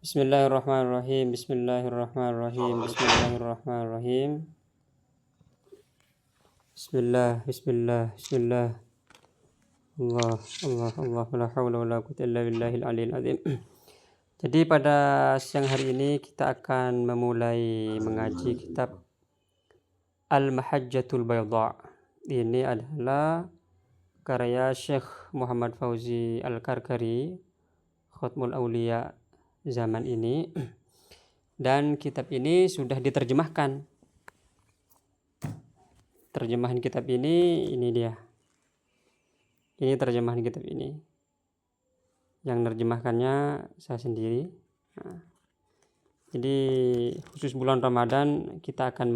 Bismillahirrahmanirrahim. Bismillahirrahmanirrahim. Bismillahirrahmanirrahim. Bismillah, bismillah, bismillah. Allah, Allah, Allah. La haula wala quwwata illa billahil aliyil azim. Jadi pada siang hari ini kita akan memulai mengaji kitab Al-Mahajjatul Bayda. Ini adalah karya Syekh Muhammad Fauzi Al-Karkari, Khatmul Auliya zaman ini, dan kitab ini sudah diterjemahkan. Terjemahan kitab ini dia. Ini terjemahan kitab ini. Yang menerjemahkannya saya sendiri. Nah, jadi khusus bulan Ramadan kita akan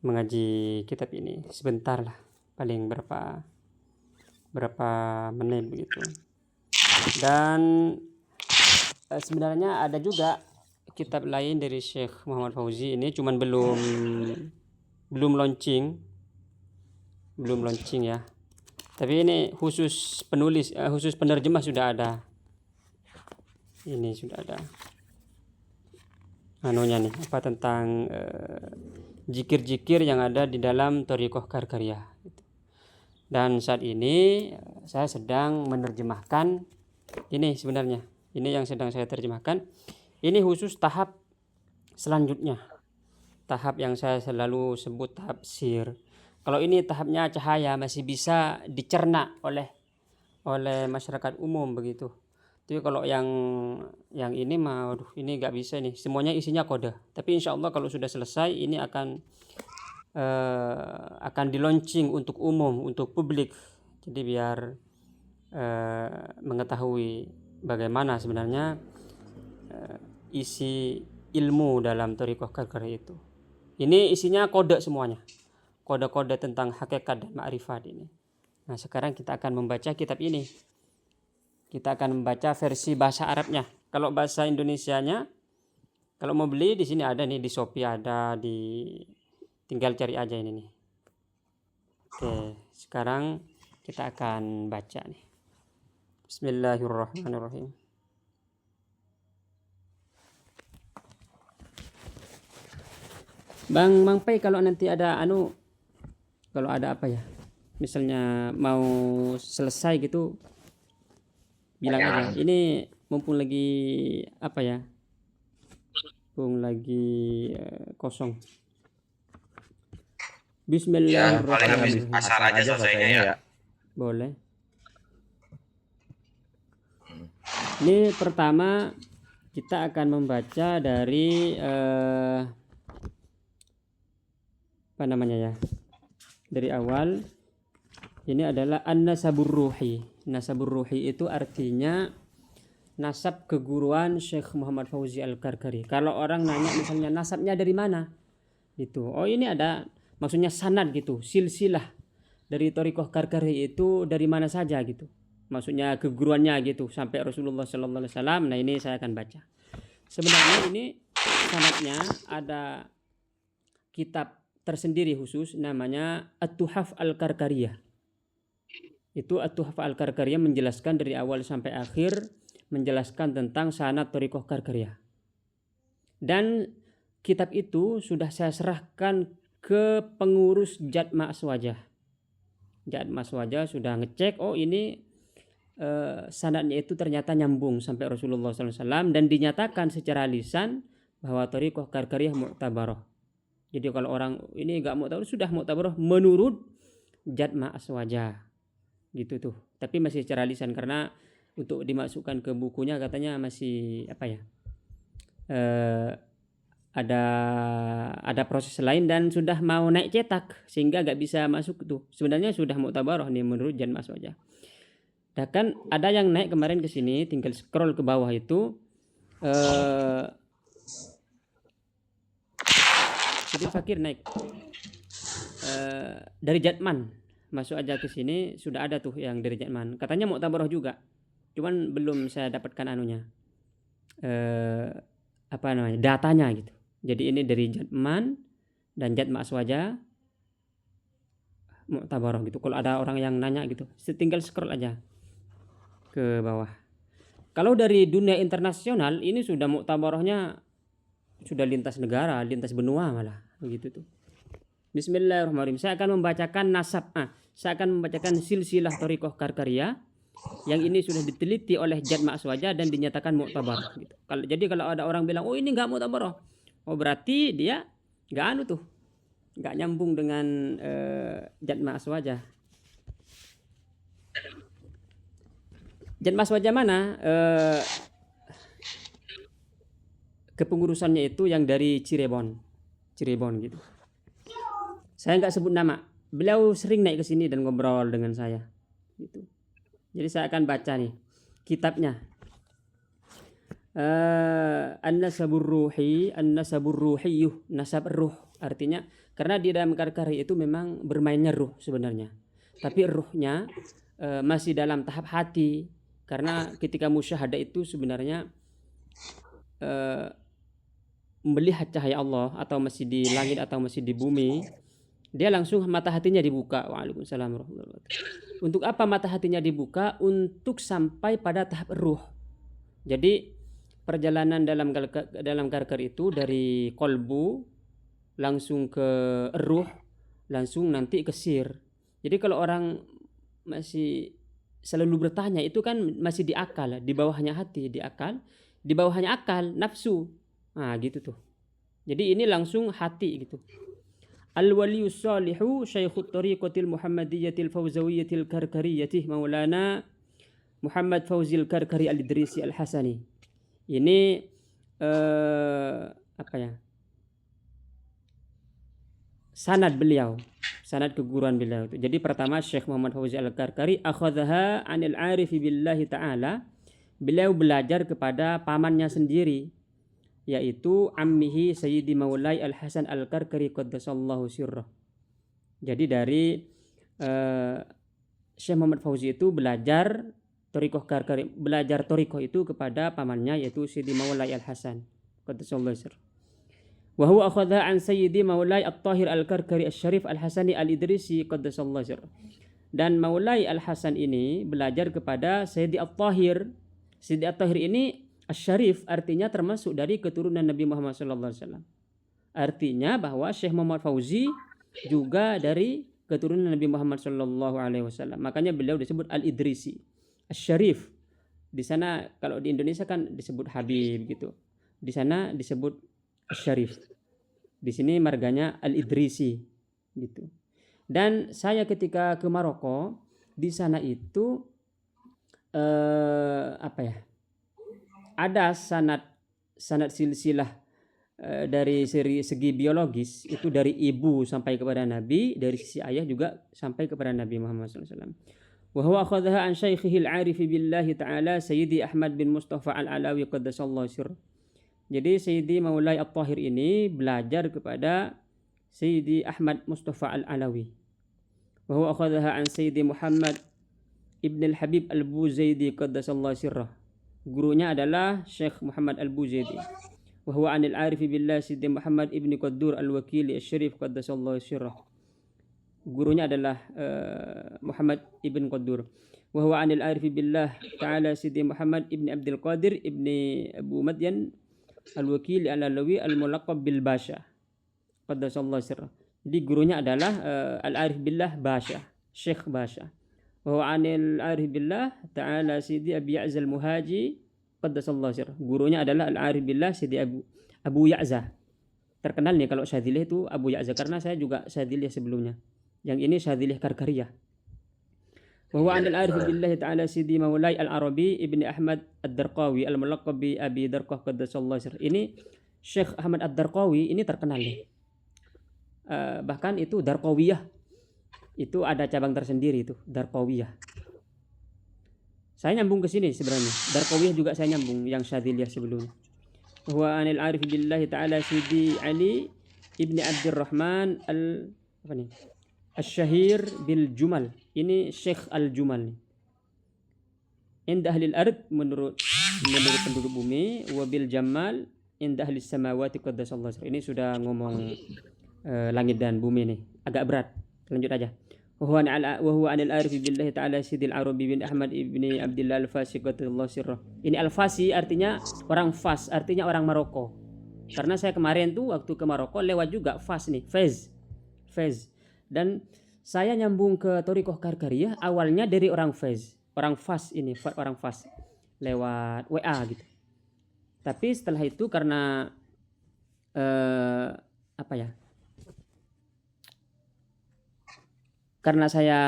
mengaji kitab ini sebentar lah, paling berapa menit begitu. Dan sebenarnya ada juga kitab lain dari Syekh Muhammad Fauzi ini, cuman belum launching ya. Tapi ini khusus penulis, khusus penerjemah sudah ada. Ini sudah ada anunya nih, apa tentang zikir-zikir yang ada di dalam Thariqah Karkariyah. Dan saat ini saya sedang menerjemahkan ini sebenarnya. Ini yang sedang saya terjemahkan. Ini khusus tahap selanjutnya. Tahap yang saya selalu sebut tahap sir. Kalau ini tahapnya cahaya, masih bisa dicerna oleh masyarakat umum begitu. Tapi kalau yang ini mah, waduh, ini nggak bisa nih. Semuanya isinya kode. Tapi insya Allah kalau sudah selesai, ini akan di launching untuk umum, untuk publik. Jadi biar mengetahui bagaimana sebenarnya isi ilmu dalam Thariqah Karkariyah itu. Ini isinya kode semuanya. Kode-kode tentang hakikat dan ma'rifat ini. Nah, sekarang kita akan membaca kitab ini. Kita akan membaca versi bahasa Arabnya. Kalau bahasa Indonesianya, kalau mau beli di sini ada nih, di Shopee ada, tinggal cari aja ini nih. Oke, sekarang kita akan baca nih. Bismillahirrahmanirrahim. Bang Pai, kalau nanti ada kalau ada apa ya, misalnya mau selesai gitu, bilang aja. Ini mumpung lagi apa ya, mumpung lagi kosong. Bismillahirrahmanirrahim. Paling asar aja selesainya ya. Boleh. Ini pertama kita akan membaca dari apa namanya ya, dari awal. Ini adalah an-nasabur ruhi. Nasabur ruhi itu artinya nasab keguruan Syekh Muhammad Fauzi Al-Karkari. Kalau orang nanya misalnya nasabnya dari mana gitu, oh ini ada maksudnya sanad gitu, silsilah dari Thariqah Karkari itu dari mana saja gitu, maksudnya keguruannya gitu sampai Rasulullah Sallallahu Alaihi Wasallam. Nah, ini saya akan baca. Sebenarnya ini sanadnya ada kitab tersendiri khusus namanya At-Tuhaf Al-Karkariyah. Itu At-Tuhaf Al-Karkariyah menjelaskan dari awal sampai akhir, menjelaskan tentang sanad Thariqah Karkariyah. Dan kitab itu sudah saya serahkan ke pengurus Jad Ma'aswajah. Jad Ma'aswajah sudah ngecek, oh ini sanadnya itu ternyata nyambung sampai Rasulullah SAW, dan dinyatakan secara lisan bahwa Thariqah Karkariyah mu'tabarah. Jadi kalau orang ini enggak mu'tabarah, sudah mu'tabarah menurut Jad Ma'aswajah. Gitu tuh. Tapi masih secara lisan, karena untuk dimasukkan ke bukunya katanya masih apa ya, ada proses lain dan sudah mau naik cetak sehingga nggak bisa masuk tuh. Sebenarnya sudah mu'tabarah nih menurut Jan Mas aja. Dan kan ada yang naik kemarin ke sini, tinggal scroll ke bawah itu. Jadi fakir naik dari Jatman, masuk aja ke sini, sudah ada tuh yang dari Jatman. Katanya mu'tabarah juga. Cuman belum saya dapatkan anunya. Apa namanya? Datanya gitu. Jadi ini dari Jatman dan Jat Ma'aswajah mu'tabarah gitu. Kalau ada orang yang nanya gitu, tinggal scroll aja ke bawah. Kalau dari dunia internasional ini sudah muktabarahnya sudah lintas negara, lintas benua malah begitu tuh. Bismillahirrahmanirrahim. Saya akan membacakan silsilah thariqah karkariyah yang ini sudah diteliti oleh Jatma Aswaja dan dinyatakan muktabar gitu. Jadi kalau ada orang bilang, "Oh, ini enggak muktabar." Oh, berarti dia enggak enggak nyambung dengan Jatma Aswaja. Jatma Aswaja mana? Kepengurusannya itu yang dari Cirebon gitu. Saya nggak sebut nama. Beliau sering naik ke sini dan ngobrol dengan saya. Gitu. Jadi saya akan baca nih kitabnya. An-nasabur ruhiyuh, nasab ruh. Artinya karena di dalam karkari itu memang bermainnya ruh sebenarnya. Tapi ruhnya masih dalam tahap hati. Karena ketika musyahadah itu sebenarnya melihat cahaya Allah atau masih di langit atau masih di bumi, dia langsung mata hatinya dibuka. Waalaikumsalam warahmatullahi wabarakatuh. Untuk apa mata hatinya dibuka? Untuk sampai pada tahap ruh. Jadi perjalanan dalam karkar itu dari kolbu langsung ke ruh, langsung nanti ke sir. Jadi kalau orang masih selalu bertanya itu kan masih di akal, di bawahnya hati, di akal, di bawahnya akal, nafsu. Nah gitu tuh. Jadi ini langsung hati gitu. Al-waliyus salihu Syekhut Tariqatil Muhammadiyatil Fawzawiyatil Karkariyatih Maulana Muhammad Fauzil Karkari Al-Idrisi Al-Hasani. Ini apa ya? Sanad beliau, sanad keguruan beliau. Jadi pertama Syekh Muhammad Fauzil Al-Karkari akhadhaha 'anil 'arifi billahi ta'ala. Beliau belajar kepada pamannya sendiri, yaitu ammihi Sayyidi Maulai Al-Hasan Al-Karkari qaddasallahu sirrah. Jadi dari Syekh Muhammad Fauzi itu belajar thariqah Karkari, belajar thariqah itu kepada pamannya yaitu Sayyidi Maulai Al-Hasan qaddasallahu sirrah. Wa huwa akhadha an Sayyidi Maulai At-Tahir Al-Karkari Asy-Syarif Al-Hasani Al-Idrisi qaddasallahu sirrah. Dan Maulai Al-Hasan ini belajar kepada Sayyidi At-Tahir. Sayyidi At-Tahir ini Asy-Syarif artinya termasuk dari keturunan Nabi Muhammad SAW. Artinya bahwa Syekh Muhammad Fauzi juga dari keturunan Nabi Muhammad SAW. Makanya beliau disebut Al-Idrisi, Asy-Syarif. Di sana kalau di Indonesia kan disebut Habib gitu. Di sana disebut Asy-Syarif. Di sini marganya Al-Idrisi gitu. Dan saya ketika ke Maroko di sana itu apa ya? Ada sanad silsilah dari segi biologis itu dari ibu sampai kepada Nabi, dari sisi ayah juga sampai kepada Nabi Muhammad SAW. Wa huwa akhadhaha an syaikhihi al-'arif billahi ta'ala Sayyidi Ahmad bin Mustafa Al-Alawi qaddasallahu sirrah. Jadi Sayyidi Maulai At-Tahir ini belajar kepada Sayyidi Ahmad Mustafa Al-Alawi. Wa huwa akhadhaha an Sayyidi Muhammad Ibn Al-Habib Al-Buzaidi qaddasallahu sirrah. Gurunya adalah Syekh Muhammad Al-Buzaidi. Wa huwa 'anil 'arifi billah Sayyidi Muhammad Ibn Qaddur Al-Wakili Asy-Syarif qaddasallahu sirrah. Gurunya adalah Muhammad Ibn Qaddur. Wa huwa 'anil 'arifi billah ta'ala Sayyidi Muhammad Ibn Abdul Qadir Ibn Abu Madyan Al-Wakili Al-Alawi Al-Mulaqab bil Basha qaddasallahu sirrah. Jadi gurunya adalah Al-'Arif billah Basha, Syekh Basha. Wa anil arif billah ta'ala Sidi Abi Ya'za al-Muhaji qaddasallahu sirrah. Gurunya adalah al-arif billah Sidi Abu Ya'za. Terkenal nih kalau Syadzilih itu Abu Ya'za karena saya juga Syadzilih sebelumnya. Yang ini Syadzilih Karkariyah. Wa huwa anil arif billah ta'ala Sidi Maulai Al-Arabi Ibni Ahmad Ad-Darqawi al-Mulaqab bi Abi Darqah qaddasallahu sirrah. Ini Syekh Ahmad Ad-Darqawi ini terkenal nih. Bahkan itu Darqawiyah. Itu ada cabang tersendiri itu, Darqawiyah. Saya nyambung ke sini sebenarnya. Darqawiyah juga saya nyambung yang Syadziliyah sebelumnya. Wa anil arif billahi ta'ala Sidi Ali Ibni Abdurrahman Al-Syahir bil Jumal. Ini Syekh Al-Jumal nih. Inda ahlil ard menurut penduduk bumi, wa bil Jamal inda ahlis samawati qaddasallahu sirrah. Ini sudah ngomong langit dan bumi nih, agak berat. Lanjut aja. wa huwa anil arif billahi ta'ala Sidil Arabi bin Ahmad ibni Abdillah al-Fasi qaddallahu sirrah. Ini al-Fasi artinya orang Fas, artinya orang Maroko. Karena saya kemarin tuh waktu ke Maroko lewat juga Fas nih, Fez. Dan saya nyambung ke Thariqah Karkariyah awalnya dari orang Fez, orang Fas ini, orang Fas lewat WA gitu. Tapi setelah itu karena karena saya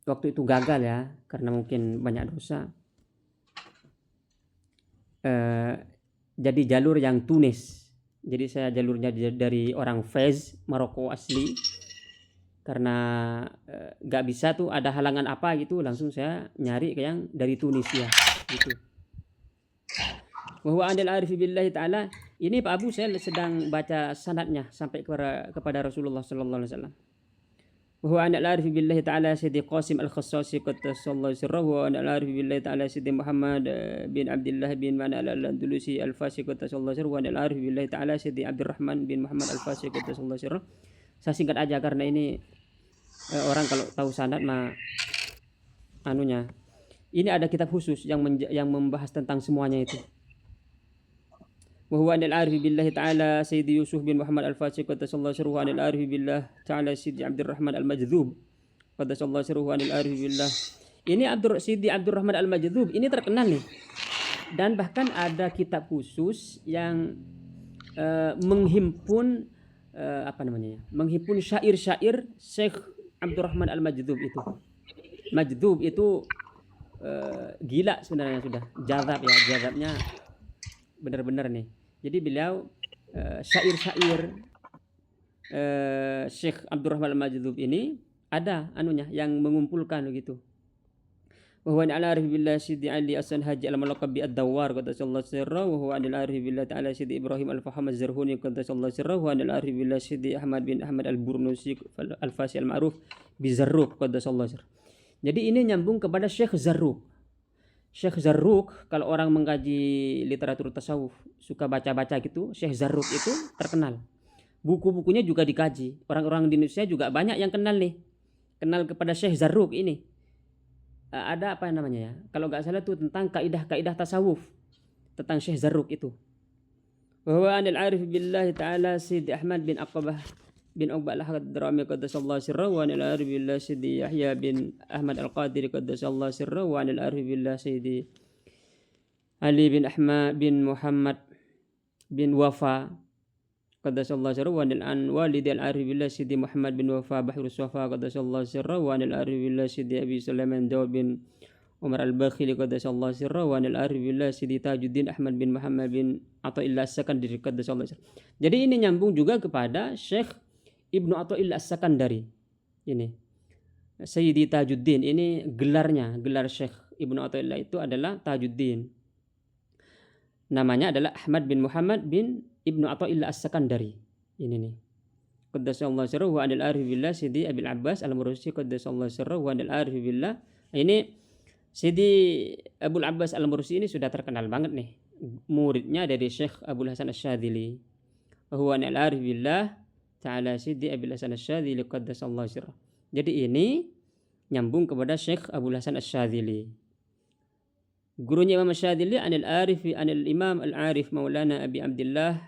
waktu itu gagal ya, karena mungkin banyak dosa. Jadi jalur yang Tunis. Jadi saya jalurnya dari orang Fez, Maroko asli. Karena gak bisa tuh ada halangan apa gitu, langsung saya nyari ke yang dari Tunisia gitu. Wa huwa anil arifi billahi ta'ala. Ini Pak Abu saya sedang baca sanadnya sampai kepada Rasulullah sallallahu alaihi wasallam. Wa huwa anil arifi billahi ta'ala Sidi Qasim al-Khassasi qaddasallahu sirrahu wa anil arifi billahi ta'ala Sidi Muhammad bin Abdullah bin Manal al-Andalusi al-Fasi qaddasallahu sirrahu wa anil arifi billahi ta'ala Sidi Abdurrahman bin Muhammad al-Fasi qaddasallahu sirrahu. Saya singkat aja karena ini orang kalau tahu sanad mah anunya. Ini ada kitab khusus yang membahas tentang semuanya itu. Wa huwa anil arifi billahi ta'ala Sayyidi Yusuf bin Muhammad al-Fasi qaddasallahu sirruhu anil arifi billah ta'ala Sayyidi Abdurrahman al-Majdzub qaddasallahu sirruhu anil arifi billah. Ini Sayyidi Abdurrahman al-Majdzub ini terkenal nih. Dan bahkan ada kitab khusus yang menghimpun menghimpun syair-syair Syekh Abdurrahman al-Majdzub itu. Majdzub itu gila sebenarnya sudah. Jazabnya benar-benar nih. Jadi beliau syair-syair Syekh Abdurrahman al-Majdzub ini ada anunya yang mengumpulkan begitu. Wa huwa anil arifi billah Sidi Ali As-Sanhaji al-Malaqab bi ad-Dawwar qaddasallahu sirrahu wa huwa anil arifi billah ta'ala Sidi Ibrahim al-Faham az-Zarhuni qaddasallahu sirrahu wa anil arifi billah Sidi Ahmad bin Ahmad al-Burnusi al-Fasi al-Ma'ruf bi Zarruq qaddasallahu sirrahu. Jadi ini nyambung kepada Syekh Zarruq. Syekh Zarruq kalau orang mengkaji literatur tasawuf suka baca-baca gitu, Syekh Zarruq itu terkenal. Buku-bukunya juga dikaji. Orang-orang di Indonesia juga banyak yang kenal nih. Kenal kepada Syekh Zarruq ini. Ada apa namanya ya? Kalau nggak salah tuh tentang kaidah-kaidah tasawuf tentang Syekh Zarruq itu. Wa huwa anil arif billahi ta'ala Sidi Ahmad bin Aqbah bin Uqbah al-Hadrami qaddasallahu sirrahu wa anil arif billahi Sidi Yahya bin Ahmad al-Qadiri qaddasallahu sirrahu wa anil arif billahi Sidi Ali bin Ahmad bin Muhammad bin Wafa qaddasallahu sirrahu wa anil walid al-arif billahi Sidi Muhammad bin Wafa Bahrus Wafa qaddasallahu sirrahu wa anil arif billahi Sidi Abi Sulaiman Dawud bin Umar al-Bakhili qaddasallahu sirrahu wa anil arif billahi Sidi Tajuddin Ahmad bin Muhammad bin Athaillah As-Sakandari qaddasallahu sirrahu. Jadi ini nyambung juga kepada Syekh Ibnu Athaillah As-Sakandari. Ini Sayyidi Tajuddin, ini gelar Syekh Ibnu Athaillah itu adalah Tajuddin. Namanya adalah Ahmad bin Muhammad bin Ibnu Athaillah As-Sakandari. Ini nih. Qaddasallahu sirrahu wa anil arif billah Sidi Abil Abbas Al-Mursi qaddasallahu sirrahu wa anil arif billah. Ini Sidi Abul Abbas Al-Mursi ini sudah terkenal banget nih. Muridnya dari Syekh Abul Hasan Asy-Syadzili. Wa huwa anil arif billah ta'ala Sidi Abil Hasan Asy-Syadzili qaddasallahu sirrahu. Jadi ini nyambung kepada Syekh Abul Hasan Asy-Syadzili. Gurunya Imam Asy-Syadzili anil arifi anil Imam al-Arif Maulana Abi Abdullah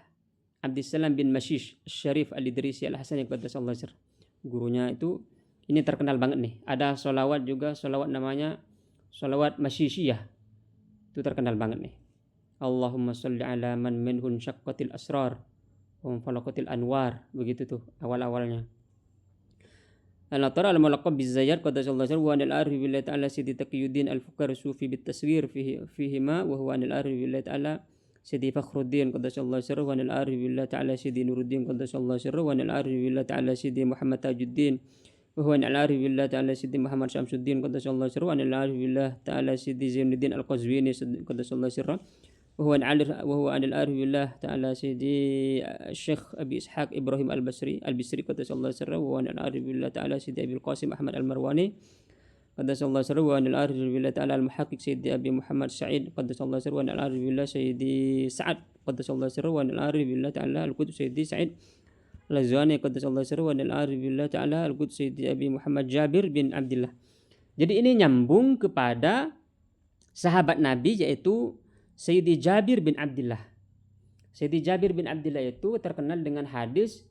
Abdissalam bin Mashish Syarif al-Idrisi al-Hasani qaddasallahu sirrahu. Gurunya itu ini terkenal banget nih. Ada sholawat juga, sholawat namanya sholawat Mashishiyah. Itu terkenal banget nih. Allahumma sholli ala man minhun syaqqatil asrar wa falaqatil anwar. Begitu tuh awal-awalnya. Al-Atara al-Malaqab bizayyar qaddasallahu sirrahu wa anil arif billahi ta'ala Sidi Taqiyuddin al-Fuqar sufi bitaswir fihima wa huwa anil arif billahi ta'ala Sidi Fakhruddin qaddasallahu sirrahu wa anil arif billahi ta'ala Sidi Nuruddin qaddasallahu sirrahu wa anil arif billahi ta'ala Sidi Muhammad Tajuddin wa huwa anil arif billahi ta'ala Sidi Muhammad Syamsuddin qaddasallahu sirrahu wa anil arif billahi ta'ala Sidi Zainuddin al-Qazwini qaddasallahu sirrahu wa huwa anil arif billahi ta'ala Sidi Syekh Abi Ishaq Ibrahim al-Bisri qaddasallahu sirrahu wa anil arif billahi ta'ala Sidi Abil Qasim Ahmad al-Marwani qaddasallahu sirrahu wa anil arif billahi ta'ala al-Muhaqqiq Sidi Abi Muhammad Sa'id qaddasallahu sirrahu wa anil arif billahi Sidi Sa'ad qaddasallahu sirrahu wa anil arif billahi ta'ala al-Qudus Sidi Sa'id Lazwani qaddasallahu sirruhu wa al-arif billah ta'ala al-Qudsi Abi Muhammad Jabir bin Abdullah. Jadi ini nyambung kepada sahabat Nabi yaitu Sayyidi Jabir bin Abdullah. Sayyidi Jabir bin Abdullah itu terkenal dengan hadis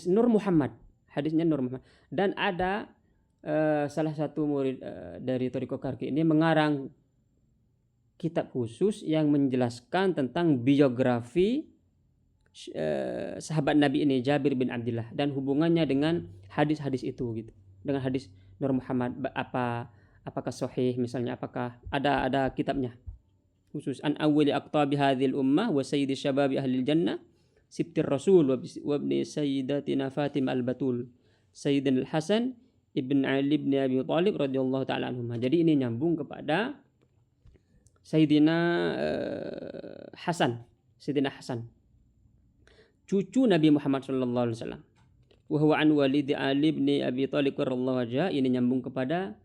Nur Muhammad. Hadisnya Nur Muhammad. Dan ada salah satu murid dari Thariqah Karki ini mengarang kitab khusus yang menjelaskan tentang biografi sahabat Nabi ini Jabir bin Abdullah dan hubungannya dengan hadis-hadis itu gitu. Dengan hadis Nur Muhammad apakah sahih misalnya, apakah ada kitabnya khusus an awwali aqtabi hadhil ummah wa sayyidi syababi ahlil jannah sibtir rasul wa ibni sayyidatina Fatimah al-Batul Sayyidina al-Hasan ibn Ali ibn Abi Thalib radhiyallahu taala anhum. Jadi ini nyambung kepada Sayyidina Hasan, cucu Nabi Muhammad sallallahu alaihi wasallam. Wa huwa an walidi Ali ibn Abi Thalib radhiyallahu anhu. Ini nyambung kepada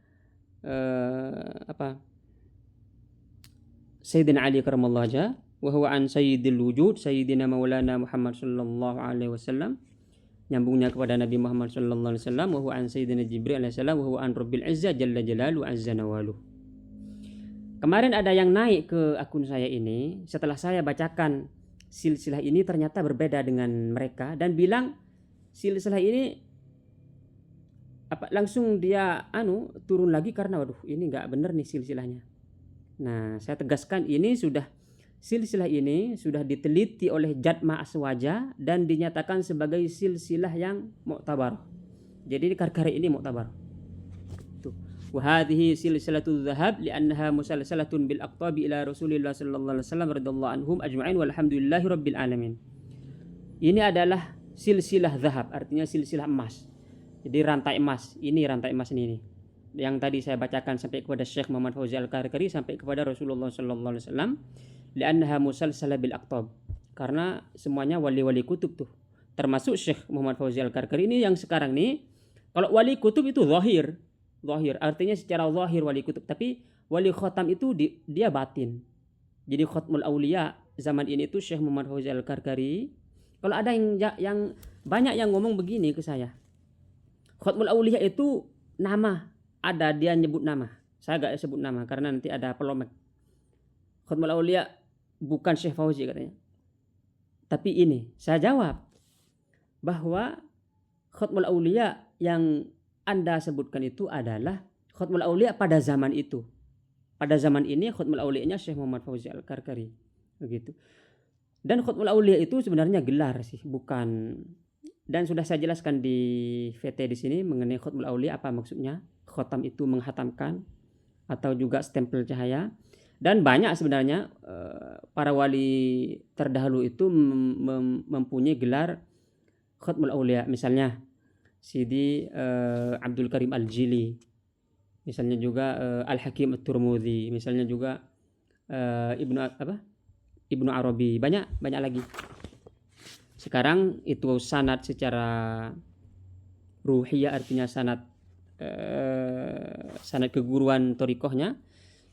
Sayyidina Ali karramallahu wajhah. Wa huwa an sayyidil wujud Sayyidina Maulana Muhammad sallallahu alaihi wasallam. Nyambungnya kepada Nabi Muhammad sallallahu alaihi wasallam. Wa huwa an Sayyidina Jibril alaihi salam. Wa huwa an Rabbil Izzah jalla jalaluhu azza nawaluh. Kemarin ada yang naik ke akun saya ini setelah saya bacakan silsilah ini ternyata berbeda dengan mereka dan bilang silsilah ini langsung dia turun lagi karena waduh ini enggak benar nih silsilahnya. Nah, saya tegaskan ini silsilah ini sudah diteliti oleh Jatma Aswaja dan dinyatakan sebagai silsilah yang mu'tabar. Jadi karkari ini mu'tabar. Tuh. Wa hadhihi silsilatul dhahab li'annaha musalsalatun bil aqtabi ila Rasulillah sallallahu alaihi wasallam radhiyallahu anhum ajma'in walhamdulillahi rabbil alamin. Ini adalah silsilah zahab, artinya silsilah emas. Jadi rantai emas. Ini rantai emas ini. Yang tadi saya bacakan sampai kepada Syekh Muhammad Fauzi Al-Karkari sampai kepada Rasulullah sallallahu alaihi wasallam. Li'annaha musalsalah bil aqtab. Karena semuanya wali-wali kutub tuh. Termasuk Syekh Muhammad Fauzi Al-Karkari ini yang sekarang nih. Kalau wali kutub itu zahir. Zahir artinya secara zahir wali kutub, tapi wali khatam itu dia batin. Jadi khatmul auliya zaman ini tuh Syekh Muhammad Fauzi Al-Karkari. Kalau ada yang banyak yang ngomong begini ke saya. Khatmul Auliya itu nama, ada dia nyebut nama. Saya enggak sebut nama karena nanti ada polemik. Khatmul Auliya bukan Syekh Fauzi katanya. Tapi ini saya jawab bahwa Khatmul Auliya yang Anda sebutkan itu adalah Khatmul Auliya pada zaman itu. Pada zaman ini Khatmul Auliya-nya Syekh Muhammad Fauzi Al-Karkari. Begitu. Dan Khatmul Auliya itu sebenarnya gelar sih, bukan. Dan sudah saya jelaskan di VT di sini mengenai Khatmul Auliya apa maksudnya. Khatam itu menghatamkan atau juga stempel cahaya. Dan banyak sebenarnya para wali terdahulu itu mempunyai gelar Khatmul Auliya. Misalnya Sidi Abdul Karim Al-Jili. Misalnya juga Al-Hakim At-Turmudi. Misalnya juga Ibnu Arabi, banyak lagi. Sekarang itu sanad secara ruhiyah artinya sanad keguruan thariqahnya.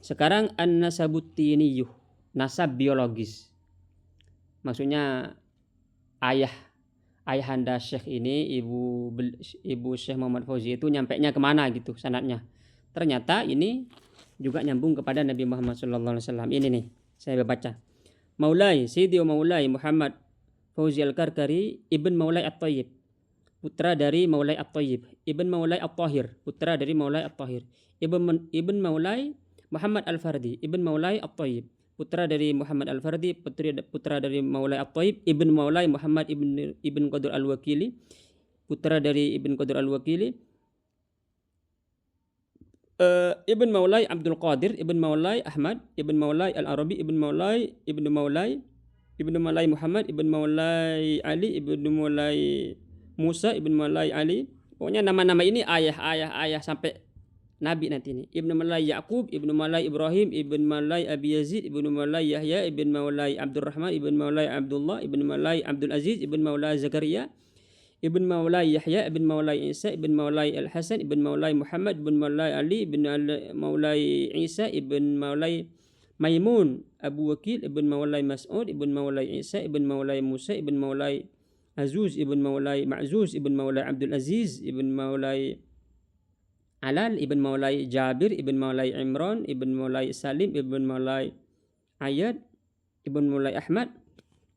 Sekarang an-nasabuttiniyuh, nasab biologis. Maksudnya ayahanda Syekh ini, ibu Syekh Muhammad Fauzi itu nyampainya kemana gitu sanadnya. Ternyata ini juga nyambung kepada Nabi Muhammad sallallahu alaihi wasallam. Ini nih, saya baca. Maulai Sayyidi Maulai Muhammad Fauzi Al-Karkari Ibn Maulai At-Tayyib, putra dari Maulai At-Tayyib. Ibn Maulai At-Tahir, putra dari Maulai At-Tahir. Ibn Maulai Muhammad Al-Fardi, Ibn Maulai At-Tayyib, putra dari Muhammad Al-Fardi, putra dari Maulai At-Tayyib. Ibn Maulai Muhammad Ibn Qadir Al-Wakili, putra dari Ibn Qadir Al-Wakili. Ibn Maulai Abdul Qadir, Ibn Maulai Ahmad, Ibn Maulai Al-Arabi, Ibn Maulai Muhammad, Ibn Maulai Ali, Ibn Maulai Musa, Ibn Maulai Ali. Pokoknya nama-nama ini ayah sampai Nabi nanti ini. Ibn Maulai Yaqub, Ibn Maulai Ibrahim, Ibn Maulai Abi Yazid, Ibn Maulai Yahya, Ibn Maulai Abdul Rahman, Ibn Maulai Abdullah, Ibn Maulai Abdul Aziz, Ibn Maulai Zakaria, Ibn Maulai Yahya, Ibn Maulai Isa, Ibn Maulai Al-Hasan, Ibn Maulai Muhammad, Ibn Maulai Ali, Ibn Maulai Isa, Ibn Maulai Maimun, Abu Wakil ibn Maulai Mas'ud ibn Maulai Isa ibn Maulai Musa ibn Maulai Azuz ibn Maulai Ma'zuz ibn Maulai Abdul Aziz ibn Maulai Alal ibn Maulai Jabir ibn Maulai Imran ibn Maulai Salim ibn Maulai Ayad ibn Maulai Ahmad.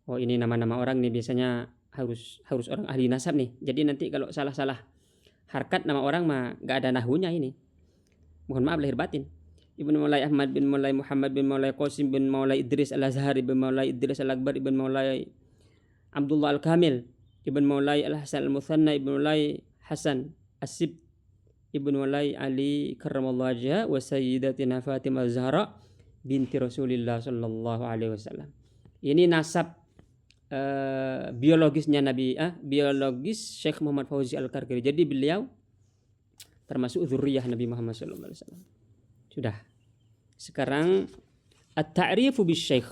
Oh, ini nama-nama orang nih, biasanya harus orang ahli nasab nih. Jadi nanti kalau salah-salah harkat nama orang mah gak ada nahunya ini. Mohon maaf lahir batin. Ibn Maulai Ahmad bin Maulai Muhammad bin Maulai Qasim bin Maulai Idris Al-Azhar ibn Maulai Idris Al-Akbar ibn Maulai Abdullah Al-Kamil ibn Maulai Al-Hasan Al-Muthanna ibn Maulai Hasan As-Sib ibn Maulai Ali karramallahu wajhah wa sayyidatina Fatimah Az-Zahra binti Rasulillah sallallahu alaihi wasallam. Ini nasab biologisnya biologis Syekh Muhammad Fauzi Al-Karkari. Jadi beliau termasuk zuriyah Nabi Muhammad sallallahu alaihi wasallam. Sudah. Sekarang at-ta'rifu bisyekh,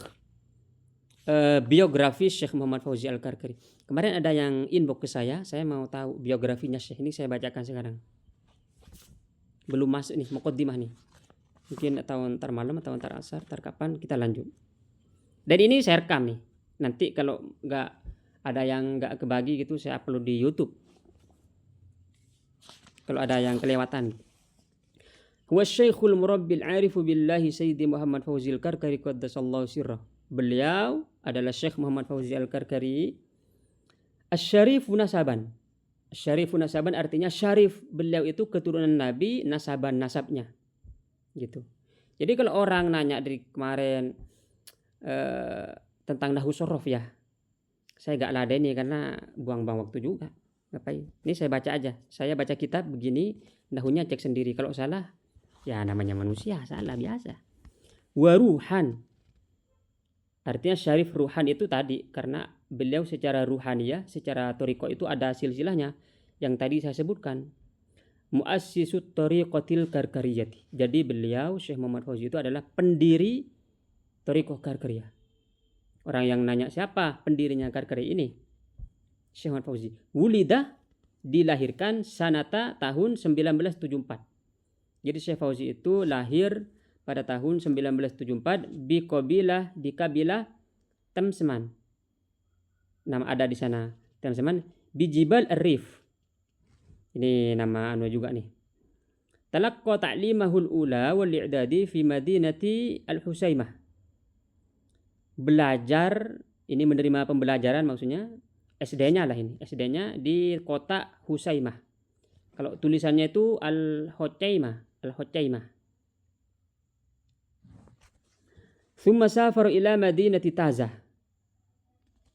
biografi Syekh Muhammad Fauzi Al-Karkari. Kemarin ada yang inbox ke saya mau tahu biografinya Syekh ini, saya bacakan sekarang. Belum masuk nih, muqaddimah nih. Mungkin atau ntar malam atau ntar asar, ntar kapan kita lanjut. Dan ini saya rekam nih. Nanti kalau nggak ada yang nggak kebagi gitu, saya upload di YouTube. Kalau ada yang kelewatan. Huwa Syekhul Murabbil Arifu Billahi Sayyidi Muhammad Fauzi Al-Karkari qaddasallahu sirrah. Beliau adalah Syekh Muhammad Fauzi Al-Karkari Asy-Syarifu nasaban. Syarifu nasaban artinya syarif. Beliau itu keturunan Nabi, nasaban nasabnya. Gitu. Jadi kalau orang nanya dari kemarin tentang nahwu shorof ya, saya gak ladeni karena buang-buang waktu juga. Ngapain? Ini saya baca aja. Saya baca kitab begini, nahwunya cek sendiri. Kalau salah, ya namanya manusia, salah biasa. Waruhan, artinya syarif ruhan itu tadi karena beliau secara ruhaniyah, secara toriko itu ada silsilahnya yang tadi saya sebutkan. Muassisut Thariqatil Karkariyati. Jadi beliau Syekh Muhammad Fauzi itu adalah pendiri Thariqah Karkariyah. Orang yang nanya siapa pendirinya Karkari ini? Syekh Muhammad Fauzi. Wulida, dilahirkan sanata tahun 1974. Jadi Syekh Fauzi itu lahir pada tahun 1974 di kabilah Temseman. Nama ada di sana Temseman, Bijibal Arif. Ini nama juga nih. Talaqqa ta'limahul ula wal i'dadi fi madinati Al-Husaimah. Belajar, ini menerima pembelajaran maksudnya SD-nya lah ini. SD-nya di kota Husaimah. Kalau tulisannya itu Al-Husaimah. Thumma safar ila madinati Tazah.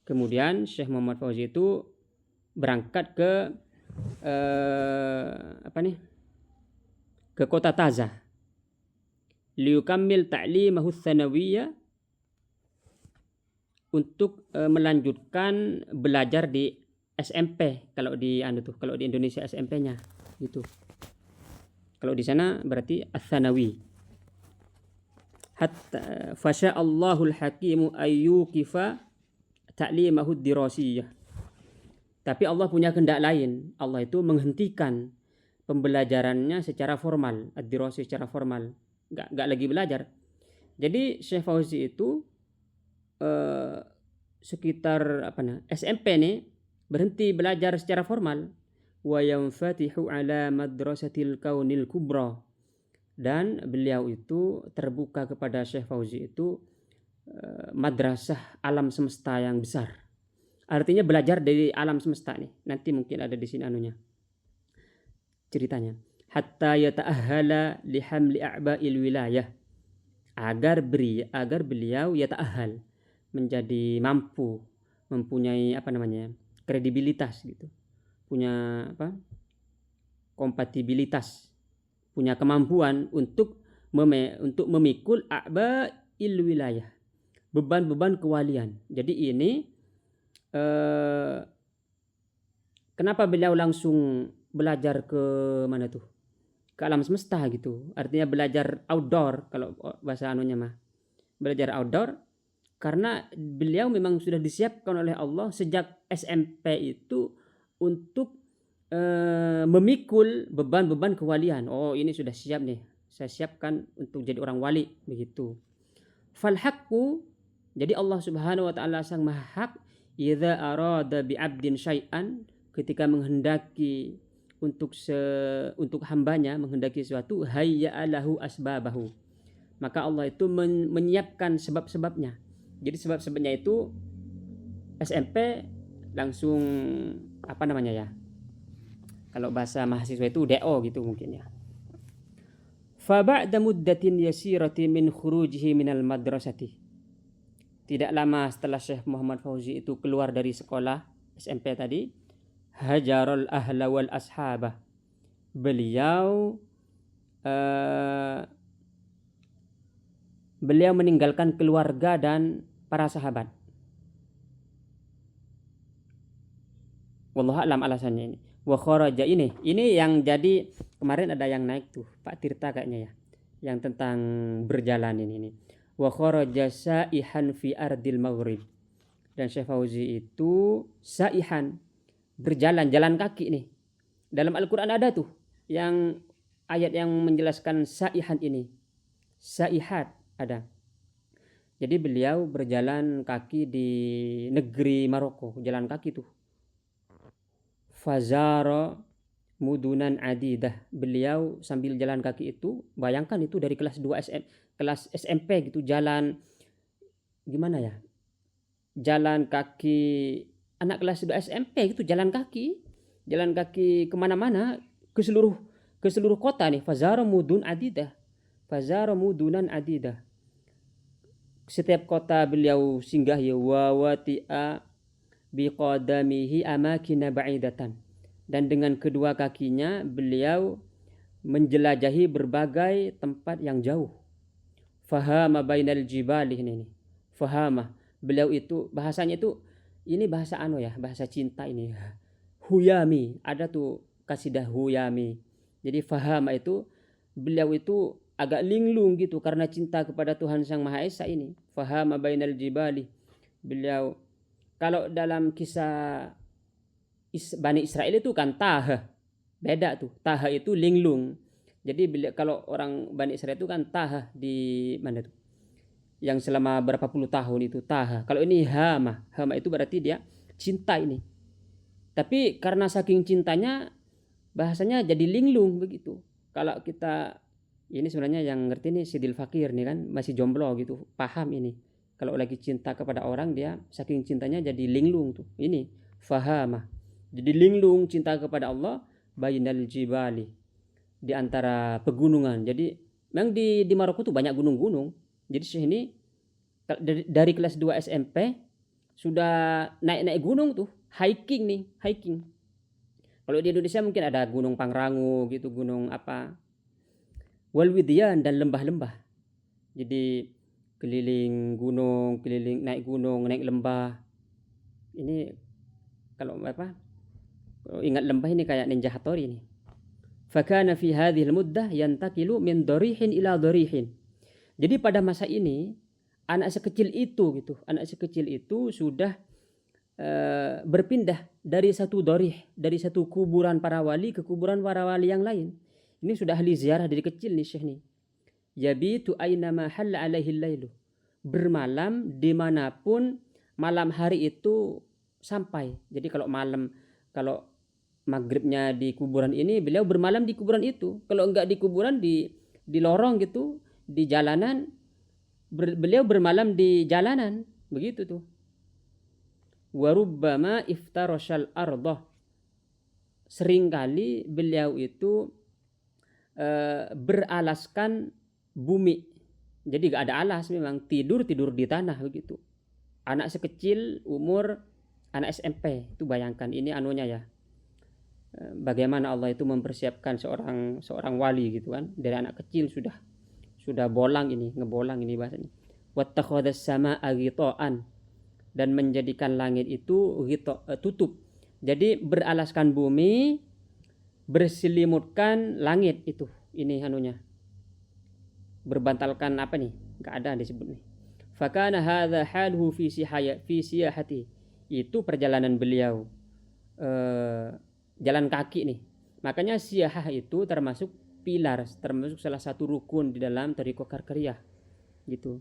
Kemudian Syekh Muhammad Fauzi itu berangkat ke ke kota Tazah. Liyukammil ta'limahu tsanawiyya, untuk melanjutkan belajar di SMP. Kalau di Indonesia SMP-nya gitu. Kalau di sana berarti ats-tsanawi. Hatta fasya Allahul hakimu ayyukifa ta'limahu dirasiyah. Tapi Allah punya kehendak lain. Allah itu menghentikan pembelajarannya secara formal, ad-dirasi secara formal. Enggak lagi belajar. Jadi Syekh Fauzi itu sekitar SMP nih berhenti belajar secara formal. Wa yanfatihu ala madrasatil kaunil kubra. Dan beliau itu terbuka kepada Syekh Fauzi itu madrasah alam semesta yang besar. Artinya belajar dari alam semesta nih. Nanti mungkin ada di sini ceritanya. Hatta yata'ahhala lihamli a'ba'il wilayah. Agar beliau yata'ahhal, menjadi mampu, mempunyai kredibilitas gitu. Punya kompatibilitas, punya kemampuan untuk memikul a'ba'il wilayah, beban-beban kewalian. Jadi ini kenapa beliau langsung belajar ke mana tuh? Ke alam semesta gitu. Artinya belajar outdoor kalau bahasa belajar outdoor karena beliau memang sudah disiapkan oleh Allah sejak SMP itu untuk memikul beban-beban kewalian. Oh, ini sudah siap nih. Saya siapkan untuk jadi orang wali begitu. Fal haqqu, jadi Allah Subhanahu wa taala sang maha hak, idza arada bi 'abdin syai'an, ketika menghendaki untuk hambanya menghendaki sesuatu, hayya lahu asbabahu, maka Allah itu menyiapkan sebab-sebabnya. Jadi sebab-sebabnya itu SMP langsung apa namanya ya, kalau bahasa mahasiswa itu DO gitu mungkin ya. Fa ba'da muddatin yasirati min khurujihi minal madrasati, tidak lama setelah Syekh Muhammad Fauzi itu keluar dari sekolah SMP tadi, hajarul ahla wal ashabah, beliau meninggalkan keluarga dan para sahabat. Wallahu a'lam alasannya ini. Wa kharaja, ini yang jadi kemarin ada yang naik tuh Pak Tirta kayaknya ya, yang tentang berjalan ini. Wa kharaja sa'ihan fi ardil maghrib, dan Syekh Fauzi itu sa'ihan, berjalan, jalan kaki nih. Dalam Al-Quran ada tuh yang ayat yang menjelaskan sa'ihan ini, sa'ihat ada. Jadi beliau berjalan kaki di negeri Maroko, jalan kaki tuh. Fazara mudunan adidah, beliau sambil jalan kaki itu, bayangkan itu dari kelas 2 kelas SMP gitu, jalan gimana ya, jalan kaki anak kelas 2 SMP gitu, jalan kaki kemana-mana, ke seluruh kota nih. Fazara mudunan adidah, setiap kota beliau singgah ya. Wa wati'a biqadamihi amakina ba'idatan, dan dengan kedua kakinya beliau menjelajahi berbagai tempat yang jauh. Fahama bainal jibali, ini fahama, beliau itu bahasanya itu, ini bahasa bahasa cinta ini, huyami, ada tuh kasidah huyami. Jadi fahama itu beliau itu agak linglung gitu karena cinta kepada Tuhan Sang Maha Esa ini. Fahama bainal jibali, beliau, kalau dalam kisah Bani Israel itu kan taha, beda tuh, taha itu linglung. Jadi kalau orang Bani Israel itu kan taha di mana tuh, yang selama berapa puluh tahun itu taha. Kalau ini hama itu berarti dia cinta ini. Tapi karena saking cintanya bahasanya jadi linglung begitu. Kalau kita ini sebenarnya yang ngerti nih Sidil Fakir nih kan, masih jomblo gitu, paham ini. Kalau lagi cinta kepada orang, dia saking cintanya jadi linglung tuh. Ini fahamah, jadi linglung cinta kepada Allah, bainal jibali, di antara pegunungan. Jadi memang di Maroko tuh banyak gunung-gunung. Jadi sini dari kelas 2 SMP sudah naik gunung tuh, hiking. Kalau di Indonesia mungkin ada Gunung Pangrango gitu, gunung apa, Walwidian, dan lembah-lembah. Jadi keliling gunung, naik lembah. Ini kalau ingat lembah ini kayak Ninja Hattori ini. Fakana fi hadhil muddah yantakilu min darihin ila darihin. Jadi pada masa ini anak sekecil itu sudah berpindah dari satu darih, dari satu kuburan para wali ke kuburan para wali yang lain. Ini sudah ahli ziarah dari kecil nih Syekh nih. Yabitu aynama halla alaihi lailu, bermalam dimanapun malam hari itu sampai. Jadi kalau maghribnya di kuburan ini, beliau bermalam di kuburan itu. Kalau enggak di kuburan, di lorong gitu, di jalanan, beliau bermalam di jalanan begitu tuh. Warubbama iftarashal ardah, seringkali beliau itu beralaskan bumi. Jadi gak ada alas, memang tidur di tanah begitu. Anak sekecil umur anak SMP itu, bayangkan ini anunya ya, bagaimana Allah itu mempersiapkan seorang wali gitu kan, dari anak kecil sudah ngebolang ini bahasanya. Wattakhadhas samaa ghita'an, dan menjadikan langit itu tutup. Jadi beralaskan bumi, berselimutkan langit itu, ini anunya, berbantalkan apa nih, nggak ada disebut nih. Fakana hadza haluhu fi siyahati, itu perjalanan beliau jalan kaki nih. Makanya siyahah itu termasuk pilar, termasuk salah satu rukun di dalam thariqah Karkariyah gitu.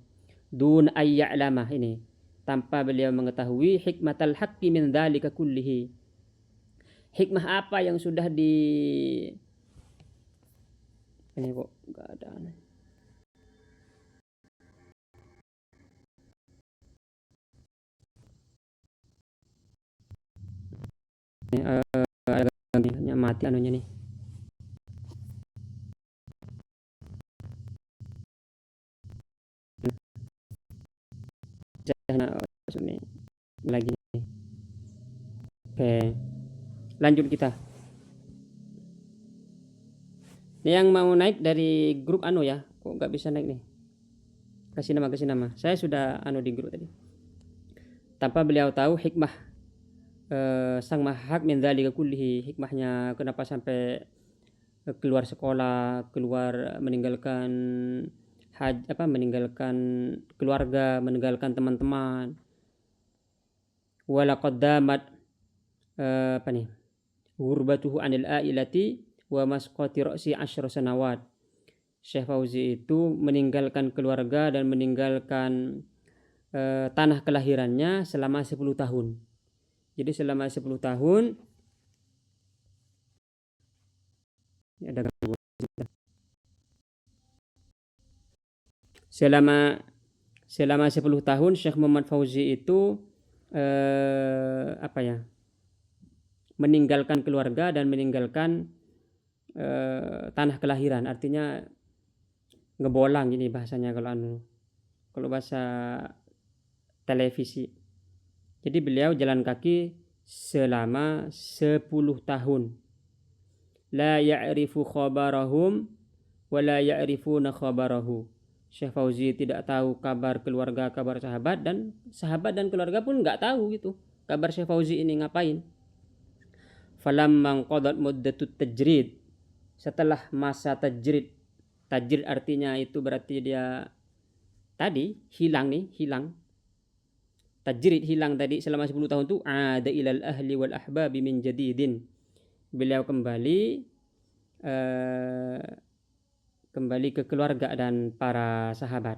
dun ayya'lama, ini tanpa beliau mengetahui hikmatal haqqi min dzalika kullihi, hikmah apa yang sudah ini kok enggak ada. Ini mati anunya nih. Nah, ini lagi nih. Oke, lanjut kita. Ini yang mau naik dari grup anu ya, kok nggak bisa naik nih? Kasih nama. Saya sudah anu di grup tadi. Tanpa beliau tahu hikmah sang mahak min dzalika kullihi, hikmahnya kenapa sampai keluar sekolah, keluar meninggalkan meninggalkan keluarga, meninggalkan teman-teman. Walaqad damat gurbatuhu anil ailati wa masqati ra'si 10 sanawat. Syekh Fauzi itu meninggalkan keluarga dan meninggalkan tanah kelahirannya selama 10 tahun. Jadi selama 10 tahun ada gangguan. Selama 10 tahun Syekh Muhammad Fauzi itu meninggalkan keluarga dan meninggalkan tanah kelahiran, artinya ngebolang ini bahasanya kalau bahasa televisi. Jadi beliau jalan kaki selama 10 tahun. La ya'rifu khabarahum wa la ya'rifuna khabarahu. Syekh Fauzi tidak tahu kabar keluarga, kabar sahabat, dan sahabat dan keluarga pun enggak tahu gitu kabar Syekh Fauzi ini ngapain. Falamma qadat muddatut tajrid, setelah masa tajrid artinya itu berarti dia tadi hilang. Tajrid hilang tadi selama 10 tahun itu, ada ilal ahli wal ahbabi min jadidin. Beliau kembali ke keluarga dan para sahabat.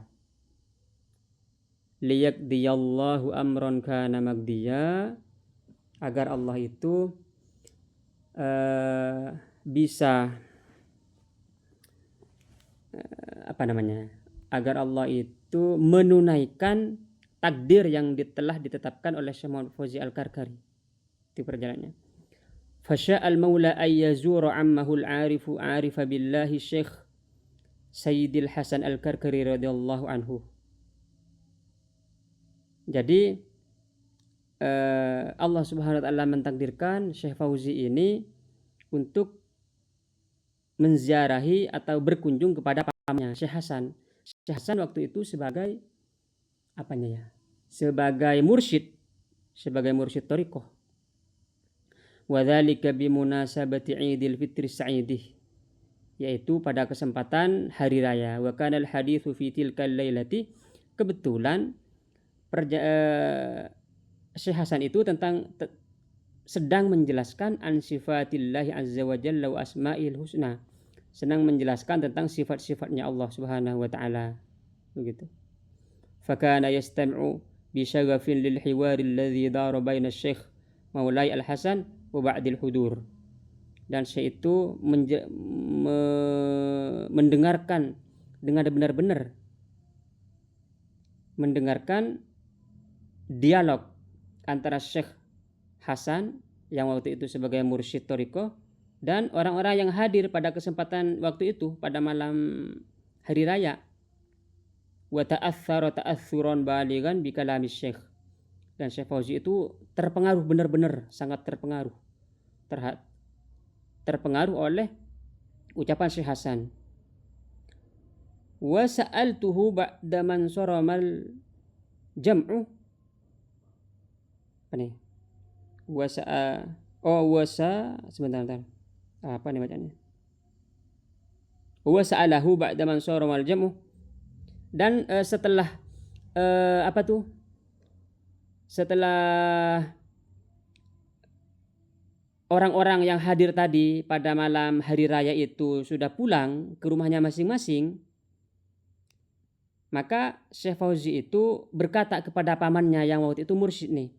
Liyaqdiyallahu amran kana magdiya, agar Allah itu bisa agar Allah itu menunaikan takdir yang telah ditetapkan oleh Syekh Muhammad Fauzi Al-Karkari di perjalanannya. Fasya'al maula ayyazura ammahu al-arifu arifa billahi Syekh Sayyidil Hasan Al-Karkari radhiyallahu anhu. Jadi Allah Subhanahu wa taala mentakdirkan Syekh Fauzi ini untuk menziarahi atau berkunjung kepada pamannya Syekh Hasan. Syekh Hasan waktu itu sebagai sebagai mursyid thariqah. Wa dzalika bi munasabati Idul Fitri Sa'idih, yaitu pada kesempatan hari raya. Wa kana al-haditsu fi tilkal lailati, kebetulan Syekh Hasan itu sedang menjelaskan an sifatillahi azza wa jalla wa asma'il husna, sedang menjelaskan tentang sifat-sifatnya Allah Subhanahu wa taala, begitu. Fakana yastami'u bi syagafin lil hiwari alladhi dara baina Syekh Maulai Al-Hasan wa ba'dil hudur. Dan Syekh itu mendengarkan dengan benar-benar mendengarkan dialog antara Syekh Hasan yang waktu itu sebagai mursyid thariqah dan orang-orang yang hadir pada kesempatan waktu itu pada malam hari raya. Wa ta'aththara ta'athuran balighan bi kalami Syekh. Dan Syekh Fauzi itu terpengaruh, benar-benar sangat terpengaruh oleh ucapan Syekh Hasan. Wa sa'altuhu ba'da man saramal jam'u Wa sa'alahu ba'da man saramal jam'u, dan setelah orang-orang yang hadir tadi pada malam hari raya itu sudah pulang ke rumahnya masing-masing, Maka Syekh Fauzi itu berkata kepada pamannya yang waktu itu mursyid nih.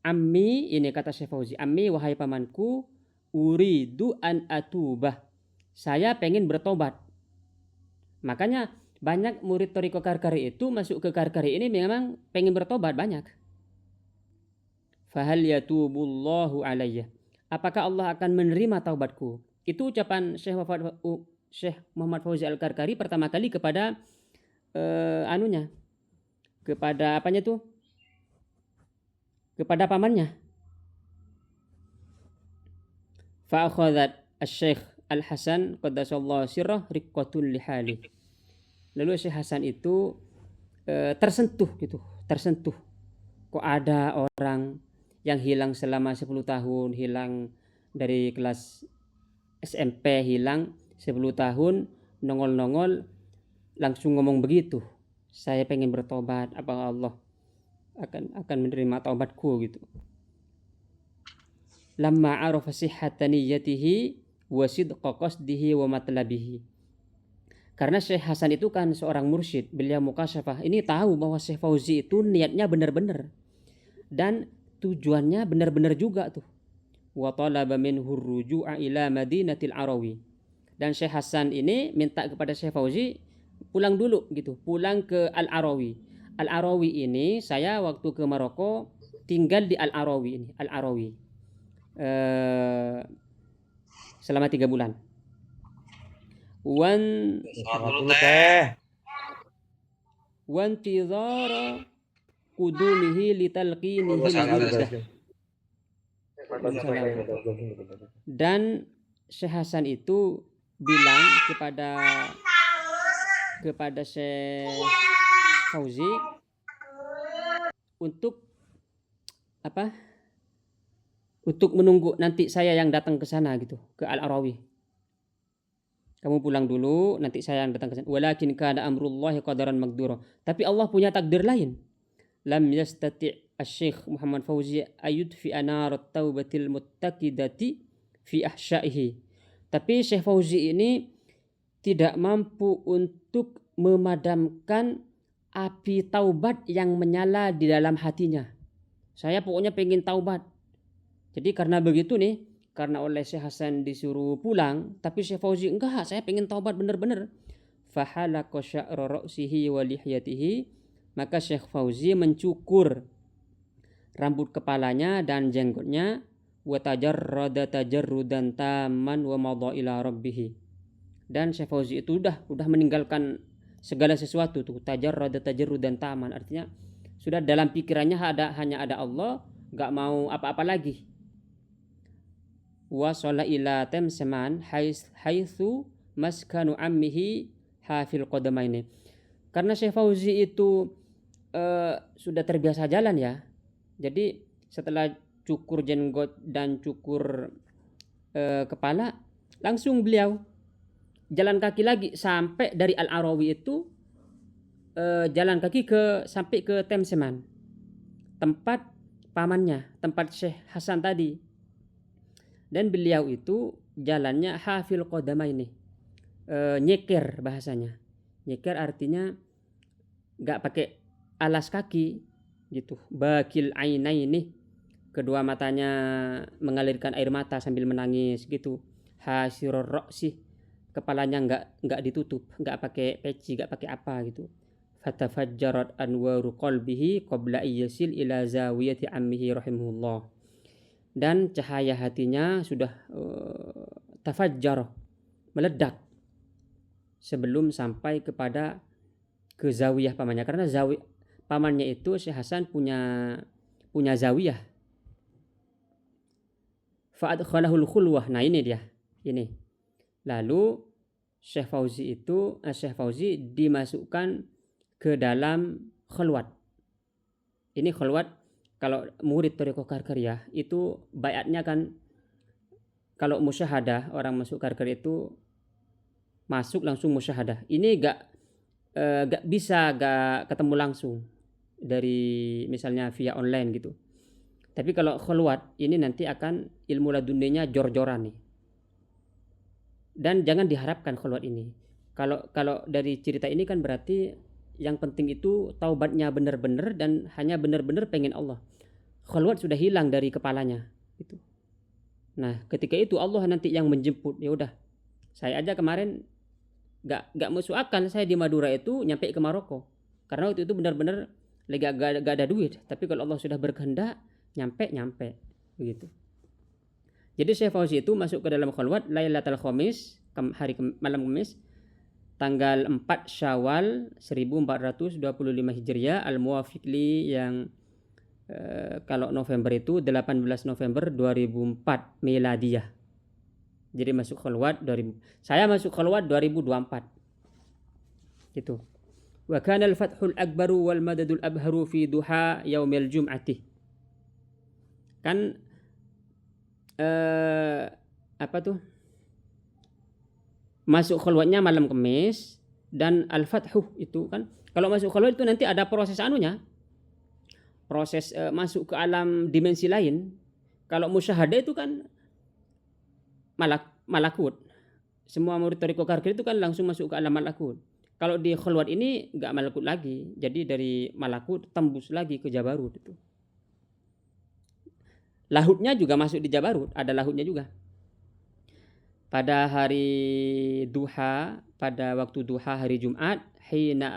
Ammi, ini kata Syekh Fauzi, ammi wahai pamanku, uridu an atubah. Saya pengen bertobat. Makanya banyak murid Thariqah Karkari itu masuk ke Karkari ini memang pengen bertobat banyak. Fahal yatubullahu alayya. Apakah Allah akan menerima taubatku? Itu ucapan Syekh Muhammad Fauzi Al-Karkari pertama kali kepada kepada apanya tuh? Kepada pamannya. Fa akhadhat Asy-Syaikh Al-Hasan qaddasallahu sirrah riqqatul lihali. Lalu Syekh Hasan itu tersentuh gitu, tersentuh. Kok ada orang yang hilang selama 10 tahun, hilang dari kelas SMP, hilang 10 tahun, nongol-nongol langsung ngomong begitu. Saya pengen bertobat, apa Allah akan menerima taubatku gitu. Lamma arafa sihhata niyyatihi wa sidqa qasdihi wa matlabihi. Karena Syekh Hasan itu kan seorang mursyid, beliau mukasyafah. Ini tahu bahwa Syekh Fauzi itu niatnya benar-benar dan tujuannya benar-benar juga tuh. Wa talaba minhu ruju'a ila Madinatil Arawi. Dan Syekh Hasan ini minta kepada Syekh Fauzi pulang dulu gitu, pulang ke Al-Arawi. Al-Arawi ini saya waktu ke Maroko tinggal di Al-Arawi ini, Al-Arawi. Selama 3 bulan. Wan tizara kudumihi litalqinihi dan Syekh Hasan itu bilang kepada Syekh Fauzi untuk menunggu nanti saya yang datang ke sana gitu, ke Al-Arawi. Kamu pulang dulu, nanti saya yang datang ke sana. Walakin kana amrullahi qadaran maqdura. Tapi Allah punya takdir lain. Lam yastati' Asy-Syaikh Muhammad Fauzi ayudfi anarat taubatil muttaqidati fi ahsya'ihi. Tapi Syekh Fauzi ini tidak mampu untuk memadamkan api taubat yang menyala di dalam hatinya. Saya pokoknya pengen taubat. Jadi karena begitu nih, karena oleh Syekh Hasan disuruh pulang, tapi Syekh Fauzi enggak, saya pengen taubat benar-benar. Fahalaqa sya'ra ra'sihi wa lihyatihi, maka Syekh Fauzi mencukur rambut kepalanya dan jenggotnya, wa tajarrada tajarrudan taman wa madha ila rabbih. Dan Syekh Fauzi itu udah meninggalkan segala sesuatu tuh, tajarrada tajarrudan taman, artinya sudah dalam pikirannya hanya ada Allah, enggak mau apa-apa lagi. Wa shalla ila tamsaman haitsu maskanu ammihi hafil qadamaini. Karena Syekh Fauzi itu sudah terbiasa jalan ya. Jadi setelah cukur jenggot dan cukur kepala, langsung beliau jalan kaki lagi sampai dari Al-Arawi itu jalan kaki sampai ke Temseman, tempat pamannya, tempat Syekh Hasan tadi. Dan beliau itu jalannya hafil qadamaini, nyeker bahasanya. Nyeker artinya nggak pakai alas kaki gitu. Bakil ainaini, kedua matanya mengalirkan air mata sambil menangis gitu. Hasirur ra'si, kepalanya nggak ditutup, nggak pakai peci, nggak pakai apa gitu. Fatafajjarat anwaru qalbihi qabla yasil ila zawiyati ammihi rahimahullah. Dan cahaya hatinya sudah tafajjar, meledak sebelum sampai kepada ke zawiyah pamannya. Karena pamannya itu Syekh Hasan punya zawiyah. Fa'adkhalahul khulwah. Nah ini dia. Ini. Lalu Syekh Fauzi dimasukkan ke dalam khulwat. Ini khulwat. Kalau murid Thariqah Karkariyah itu bayatnya kan, kalau musyahadah, orang masuk Karkariyah itu masuk langsung musyahadah. Ini gak bisa ketemu langsung dari misalnya via online gitu. Tapi kalau khulwat ini nanti akan ilmu laduninya jor-joran nih. Dan jangan diharapkan khulwat ini. Kalau dari cerita ini kan berarti yang penting itu taubatnya benar-benar dan hanya benar-benar pengen Allah. Khalwat sudah hilang dari kepalanya gitu. Nah, ketika itu Allah nanti yang menjemput. Ya udah. Saya aja kemarin gak masuk akal, saya di Madura itu nyampe ke Maroko. Karena waktu itu benar-benar lagi gak ada duit. Tapi kalau Allah sudah berkehendak, nyampe begitu. Jadi Syekh Fauzi itu masuk ke dalam khalwat Lailatul Khamis, malam Kamis, tanggal 4 Syawal 1425 Hijriah, al-muwafiq li yang kalau November itu 18 November 2004 Miladiyah. Jadi masuk khalwat 2000. Saya masuk khalwat 2024. Gitu. Wa kana al-fathul akbaru wal madadul abharu fi duha yaumil jum'ati. Kan apa tuh? Masuk khalwatnya malam Kamis dan al-fathu itu kan. Kalau masuk khalwat itu nanti ada proses anunya. Proses masuk ke alam dimensi lain. Kalau musyahadah itu kan malakut. Semua murid Thariqah Karkir itu kan langsung masuk ke alam malakut. Kalau di khalwat ini enggak malakut lagi. Jadi dari malakut tembus lagi ke Jabarut itu. Lahutnya juga masuk di Jabarut, ada lahutnya juga. Pada hari duha, pada waktu duha hari Jumat, hina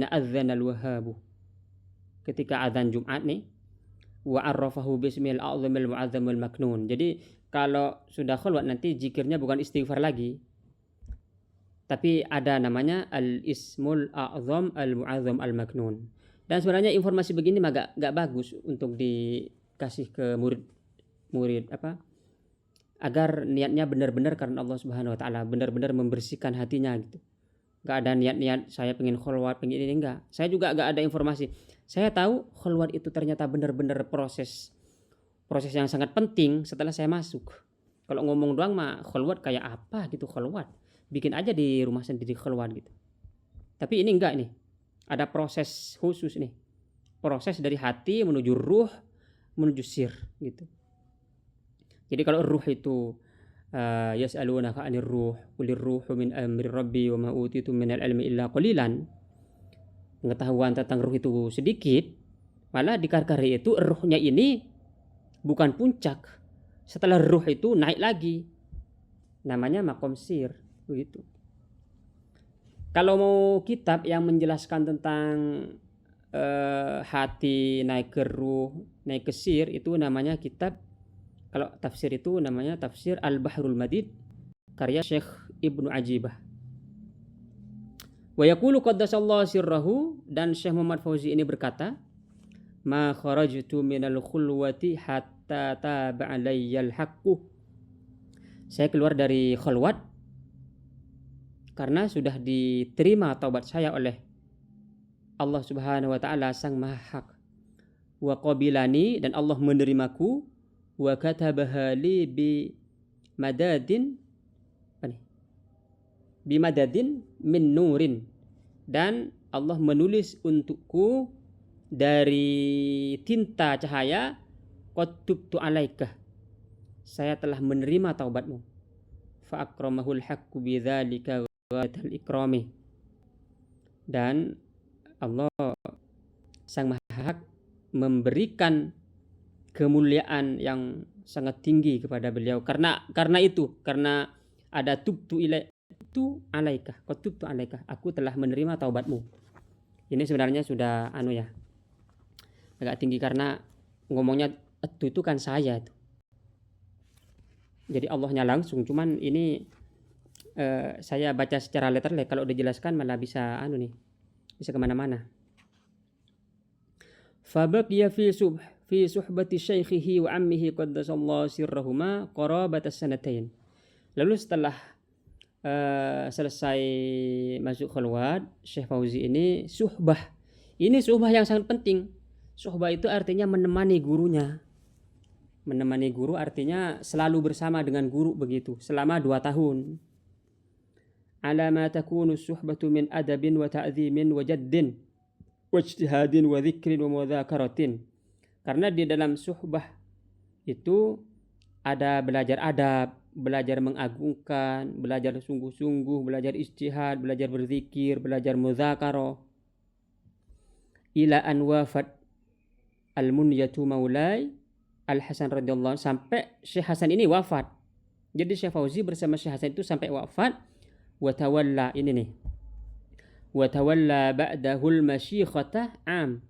adzana al-wahhabu. Ketika adzan Jumat nih, wa arrafahu bismil a'zamil mu'azzamil maknun. Jadi kalau sudah khalwat nanti zikirnya bukan istighfar lagi. Tapi ada namanya al-ismul a'zam al-mu'azzam al-maknun. Dan sebenarnya informasi begini agak bagus untuk dikasih ke murid apa? Agar niatnya benar-benar karena Allah Subhanahu wa taala, benar-benar membersihkan hatinya gitu. Enggak ada niat-niat saya pengen khalwat, pengen ini enggak. Saya juga enggak ada informasi. Saya tahu khalwat itu ternyata benar-benar proses yang sangat penting setelah saya masuk. Kalau ngomong doang mah khalwat kayak apa gitu khalwat. Bikin aja di rumah sendiri khalwat gitu. Tapi ini enggak nih. Ada proses khusus nih. Proses dari hati menuju ruh, menuju sir gitu. Jadi kalau ruh itu yas'alunaka 'anir ruh, qulir ruhu min amri rabbi wa ma utitu minal ilmi illa qalilan. Pengetahuan tentang ruh itu sedikit, malah di karkari itu ruhnya ini bukan puncak. Setelah ruh itu naik lagi. Namanya maqam sir, begitu. Kalau mau kitab yang menjelaskan tentang hati naik ke ruh, naik ke sir, itu namanya kitab. Kalau tafsir itu namanya tafsir Al-Bahrul Madid karya Syekh Ibnu Ajibah. Wa yaqulu qaddasallahu sirrahu, dan Syekh Muhammad Fauzi ini berkata, ma kharajtu minal khulwati hatta taba alayyal haqqu. Saya keluar dari khalwat karena sudah diterima taubat saya oleh Allah Subhanahu wa taala Sang Maha Hak. Wa qabilani, dan Allah menerimaku. Wa katabaha li bi madadin min nurin, dan Allah menulis untukku dari tinta cahaya, qad tubtu alaika, saya telah menerima taubatmu. Fa akramahul haqqu bidzalika wa ikrami, dan Allah Sang Maha Hak memberikan kemuliaan yang sangat tinggi kepada beliau karena ada tubtu alaika, qad tubtu alaika, aku telah menerima taubatmu. Ini sebenarnya sudah agak tinggi karena ngomongnya itu kan saya itu. Jadi Allahnya langsung, cuman ini saya baca secara letterlek, kalau dijelaskan malah bisa bisa kemana-mana. Fabaqiya fi suhbati syaikhihi wa ammihi qaddasallahu sirrahuma qarabatas sanatain. Lalu setelah selesai masuk khalwat, Syekh Fauzi ini suhbah. Ini suhbah yang sangat penting. Suhbah itu artinya menemani gurunya. Menemani guru artinya selalu bersama dengan guru begitu selama 2 tahun. Ala ma takunu suhbatu min adabin wa ta'zimin wa jaddin wa ijtihadin wa dzikrin wa mudzakkaratin. Karena di dalam suhbah itu ada belajar adab, belajar mengagungkan, belajar sungguh-sungguh, belajar ijtihad, belajar berzikir, belajar mudzakarah. Ila an wafat al-munyatu maulai Al-Hasan radhiyallahu anhu, sampai Syekh Hasan ini wafat. Jadi Syekh Fauzi bersama Syekh Hasan itu sampai wafat. Wa tawalla, ini nih. Wa tawalla ba'dahul masyikhata am.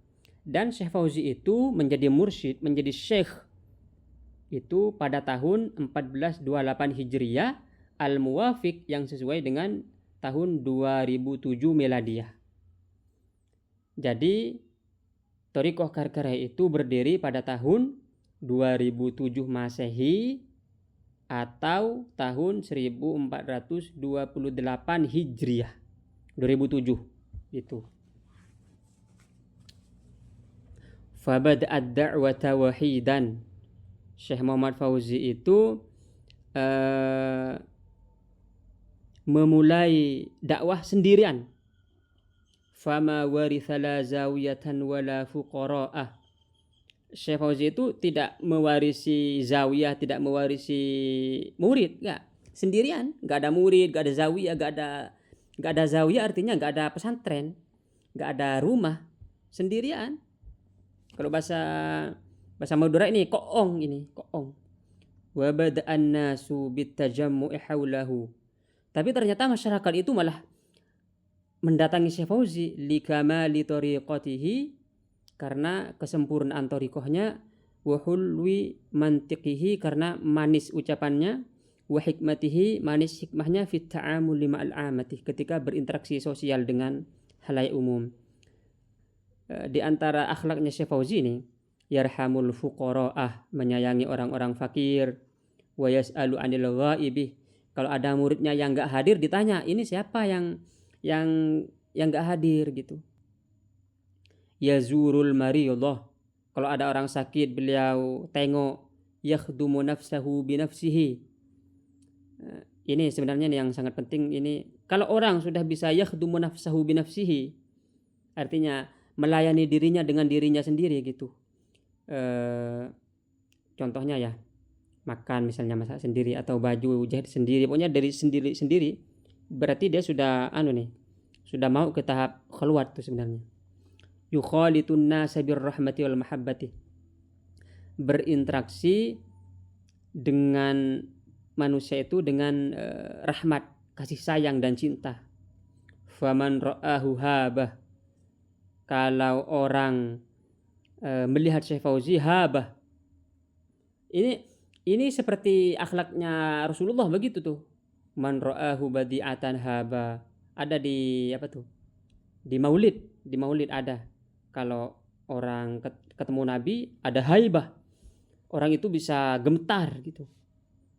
Dan Syekh Fauzi itu menjadi mursyid, menjadi syekh itu pada tahun 1428 Hijriyah al-muwafiq yang sesuai dengan tahun 2007 Miladiyah. Jadi Thariqah Karkariyah itu berdiri pada tahun 2007 Masehi atau tahun 1428 Hijriyah. 2007 itu. Fabada'ad da'wata wahidan. Syekh Muhammad Fauzi itu memulai dakwah sendirian. Fama warithala zawiyatan wala fuqara'ah. Syekh Fauzi itu tidak mewarisi zawiyah, tidak mewarisi murid, enggak. Sendirian, enggak ada murid, enggak ada zawiyah, enggak ada zawiyah artinya enggak ada pesantren, enggak ada rumah, sendirian. Kalau bahasa Madura ini koong. Wa bada'an nasu bitajammu'i haulahu. Tapi ternyata masyarakat itu malah mendatangi Syekh Fauzi likamali tariqatihi, karena kesempurnaan thariqahnya, wa hulwi mantiqihi, karena manis ucapannya, wa hikmatihi, manis hikmahnya, fit ta'amuli ma'al amati, ketika berinteraksi sosial dengan halayak umum. Di antara akhlaknya Syekh Fauzi ini, yarhamul fuqara'ah, menyayangi orang-orang fakir, wa yas'alu 'anil ghaibi, kalau ada muridnya yang enggak hadir ditanya, ini siapa yang enggak hadir gitu. Yazurul mariyullah, kalau ada orang sakit beliau tengok. Yakhdumu nafsahu binafsihi, ini sebenarnya yang sangat penting ini. Kalau orang sudah bisa yakhdumu nafsahu binafsihi, artinya melayani dirinya dengan dirinya sendiri gitu. Contohnya ya, makan misalnya, masak sendiri, atau baju jahit sendiri, pokoknya dari sendiri, berarti dia sudah sudah mau ke tahap khalwat tuh sebenarnya. Yukhalitun nasa birrahmati wal mahabbati, berinteraksi dengan manusia itu dengan rahmat, kasih sayang dan cinta. Faman ra'ahu habah, kalau orang melihat Syekh Fauzi habah, ini seperti akhlaknya Rasulullah begitu tuh. Man ra'ahu badi'atan haba, ada di apa tuh, di maulid ada. Kalau orang ketemu Nabi ada haibah, orang itu bisa gemetar gitu.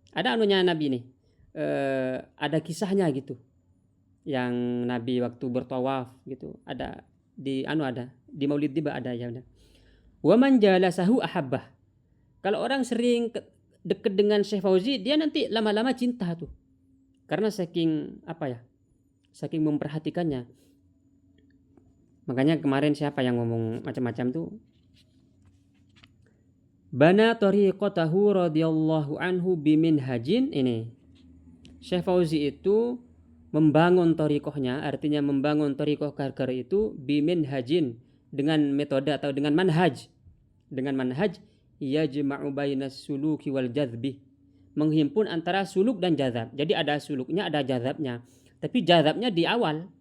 Ada anunya Nabi nih, ada kisahnya gitu, yang Nabi waktu bertawaf gitu, ada di maulid tiba ada ya. Wa man jalasahu ahabbah, kalau orang sering dekat dengan Syekh Fauzi, dia nanti lama-lama cinta tuh, karena saking saking memperhatikannya. Makanya kemarin siapa yang ngomong macam-macam tuh, bana tariqatahu radhiyallahu anhu biminhajin. Ini Syekh Fauzi itu membangun tariqahnya, artinya membangun tariqah Karkariyah itu biminhajin, dengan metode atau dengan manhaj yajma'u bainas suluki wal jadzbi, menghimpun antara suluk dan jazab. Jadi ada suluknya, ada jazabnya, tapi jazabnya di awal.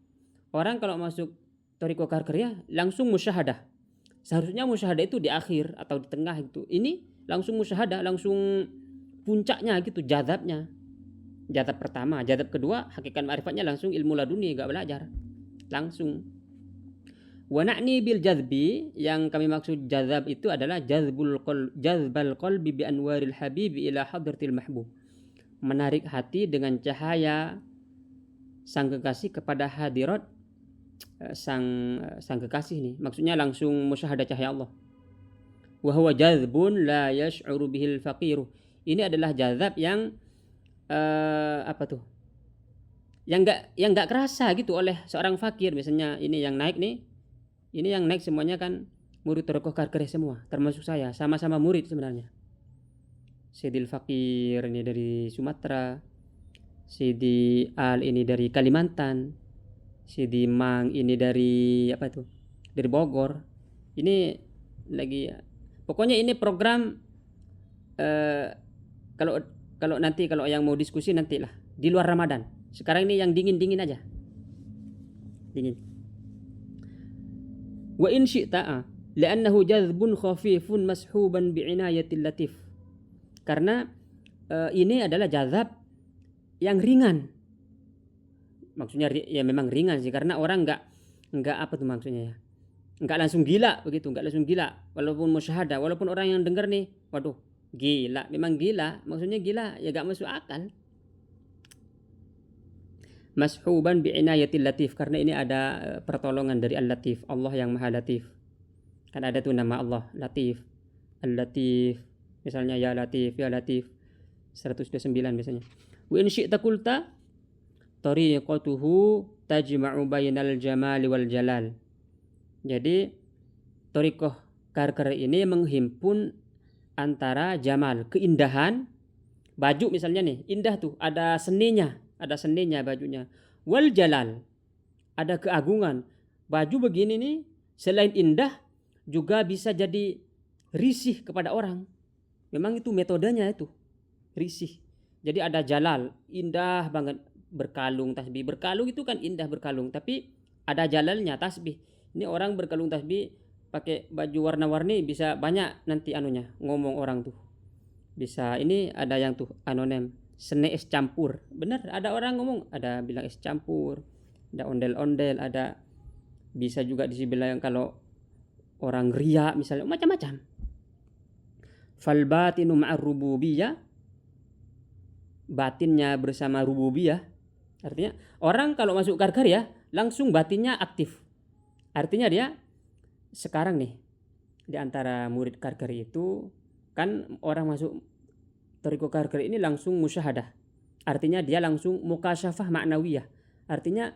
Orang kalau masuk Thariqah Karkariyah langsung musyahadah, seharusnya musyahadah itu di akhir atau di tengah gitu. Ini langsung musyahadah, langsung puncaknya gitu, jazabnya. Jazab pertama, jazab kedua, hakikat ma'rifatnya langsung ilmu laduni, enggak belajar, langsung. Wa na'ni bil jazbi, yang kami maksud jazab itu adalah jazbal qalbi bi anwaril habibi ila hadratil mahbub, menarik hati dengan cahaya sang kekasih kepada hadirat sang kekasih nih, maksudnya langsung musyahadah cahaya Allah. Wa huwa jazbun la yash'uru bihil faqiru, ini adalah jazab yang yang enggak kerasa gitu oleh seorang fakir. Misalnya ini yang naik semuanya kan murid Thariqah Karkariyah semua, termasuk saya, sama-sama murid sebenarnya. Sidil Fakir ini dari Sumatera, Sidi Al ini dari Kalimantan, Sidi Mang ini dari apa itu? Dari Bogor. Ini lagi, pokoknya ini program kalau kalau nanti kalau yang mau diskusi nantilah di luar Ramadan. Sekarang ini yang dingin-dingin aja. Dingin. Wa in syi'ta li'annahu jadhbun khafifun mashuban bi'inayatil latif. Karena ini adalah jazab yang ringan. Maksudnya ya memang ringan sih, karena orang enggak apa tuh maksudnya ya. Enggak langsung gila begitu, enggak langsung gila. Walaupun musyahadah, walaupun orang yang dengar nih, waduh, gila, memang gila. Maksudnya gila ya enggak masuk akal. Mashuban bi'inayatil latif, karena ini ada pertolongan dari Al-Latif, Allah yang Maha Latif. Kan ada tuh nama Allah, Latif, Al-Latif. Misalnya ya Latif, ya Latif. 129 biasanya. Wa in syi'ta qulta tariqatuhu tajma'u bainal jamali wal jalal. Jadi thariqah Karkar ini menghimpun antara jamal, keindahan. Baju misalnya nih, indah tuh, ada seninya bajunya. Wal jalal, ada keagungan. Baju begini nih selain indah juga bisa jadi risih kepada orang. Memang itu metodenya itu, risih. Jadi ada jalal, indah banget, berkalung tasbih. Berkalung itu kan indah berkalung, tapi ada jalalnya tasbih. Ini orang berkalung tasbih pakai baju warna-warni bisa banyak nanti anunya, ngomong orang tuh. Bisa ini ada yang tuh anonim, sene es campur. Bener, ada orang ngomong, ada bilang es campur, ada ondel-ondel, ada bisa juga dibilang kalau orang ria misalnya, macam-macam. Fal batinu ma'ar rububiyah, batinnya bersama rububiyah. Artinya orang kalau masuk Karkariyah langsung batinnya aktif. Artinya dia sekarang nih di antara murid Karkari itu kan orang masuk Thariqah Karkari ini langsung musyahadah. Artinya dia langsung mukasyafah ma'nawiyah. Artinya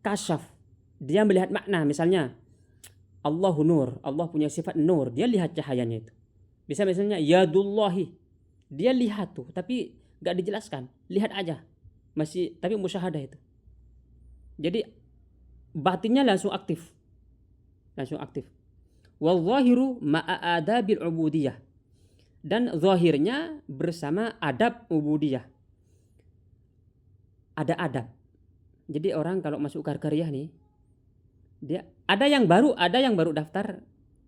kasyaf. Dia melihat makna, misalnya Allahu nur, Allah punya sifat nur, dia lihat cahayanya itu. Bisa misalnya yadullahi, dia lihat tuh tapi gak dijelaskan, lihat aja, masih tapi musyahadah itu. Jadi batinnya langsung aktif. Wal zahiru ma'a adabil ubudiyah, dan zahirnya bersama adab ubudiyah. Ada adab. Jadi orang kalau masuk Karkariyah nih, dia ada yang baru daftar.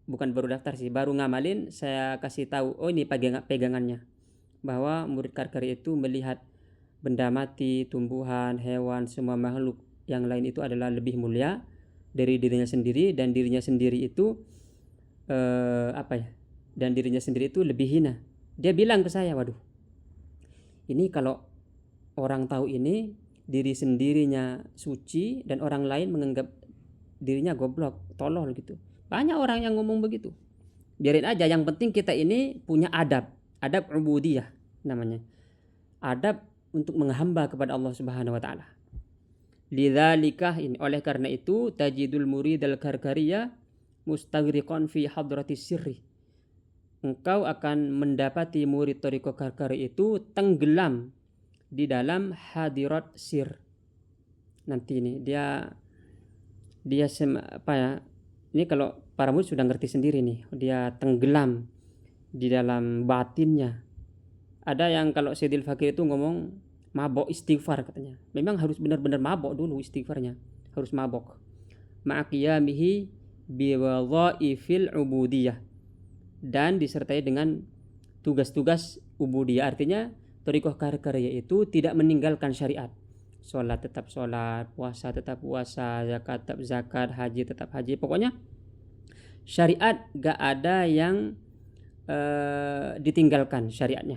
Bukan baru daftar sih, baru ngamalin. Saya kasih tahu, oh ini pegangannya, bahwa murid Karkari itu melihat benda mati, tumbuhan, hewan, semua makhluk yang lain itu adalah lebih mulia dari dirinya sendiri, dan dirinya sendiri itu dan dirinya sendiri itu lebih hina. Dia bilang ke saya, waduh, ini kalau orang tahu ini diri sendirinya suci dan orang lain menganggap dirinya goblok, tolol gitu. Banyak orang yang ngomong begitu. Biarin aja, yang penting kita ini punya adab ubudiyah namanya. Adab untuk menghamba kepada Allah Subhanahu wa taala. Lidzalika, ini oleh karena itu, tajidul murid al-Karkariyah mustaghriqan fi hadratis sirri. Engkau akan mendapati murid Thariqah Karkari itu tenggelam di dalam hadirat sir. Nanti ini dia ini kalau para murid sudah ngerti sendiri nih, dia tenggelam di dalam batinnya. Ada yang kalau Syedil Fakir itu ngomong mabok istighfar katanya. Memang harus benar-benar mabok dulu istighfarnya, harus mabok. Ma'aqiyamihi biwadhaifil ubudiyah, dan disertai dengan tugas-tugas ubudiyah. Artinya Thariqah Karkariyah itu tidak meninggalkan syariat. Sholat tetap sholat, puasa tetap puasa, zakat tetap zakat, haji tetap haji. Pokoknya syariat gak ada yang ditinggalkan syariatnya.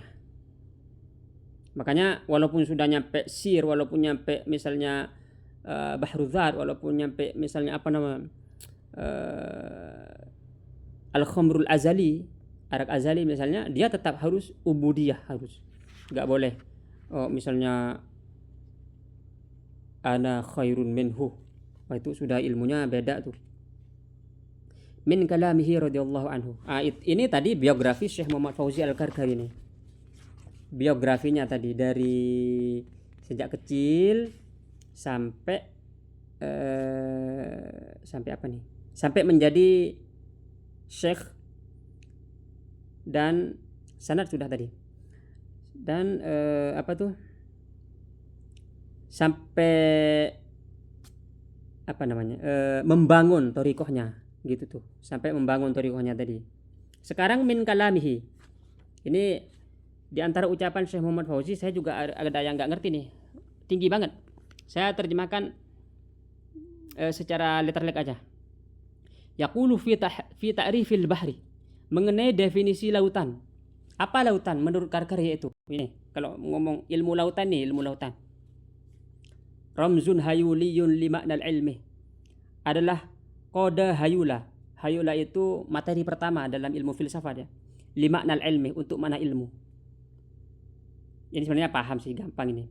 Makanya walaupun sudah nyampe sir, walaupun nyampe misalnya Bahruzat, walaupun nyampe misalnya Al-Khamrul Azali, Arak Azali misalnya, dia tetap harus ubudiyah, harus. Gak boleh misalnya ana khairun minhu. Wah, itu sudah ilmunya beda tuh. min kalamihi radhiyallahu anhu. Ini tadi biografi Syekh Muhammad Fauzi Al-Karkari ini. Biografinya tadi dari sejak kecil sampai apa nih? Sampai menjadi syekh, dan sanad sudah tadi. Dan sampai membangun thariqahnya gitu tuh. Sampai membangun thariqahnya tadi. Sekarang min kalamihi. Ini di antara ucapan Syekh Muhammad Fauzi, saya juga ada yang nggak ngerti nih, tinggi banget. Saya terjemahkan secara letterlek aja. Yaqulu fi ta'rifil bahri, mengenai definisi lautan. Apa lautan menurut Karkari itu? Ini kalau ngomong ilmu lautan nih, ilmu lautan. Ramzun hayuliyun li maknal ilmi, adalah kode hayula. Hayula itu materi pertama dalam ilmu filsafat ya. Li maknal ilmi, untuk makna ilmu. Ini sebenarnya paham sih, gampang ini.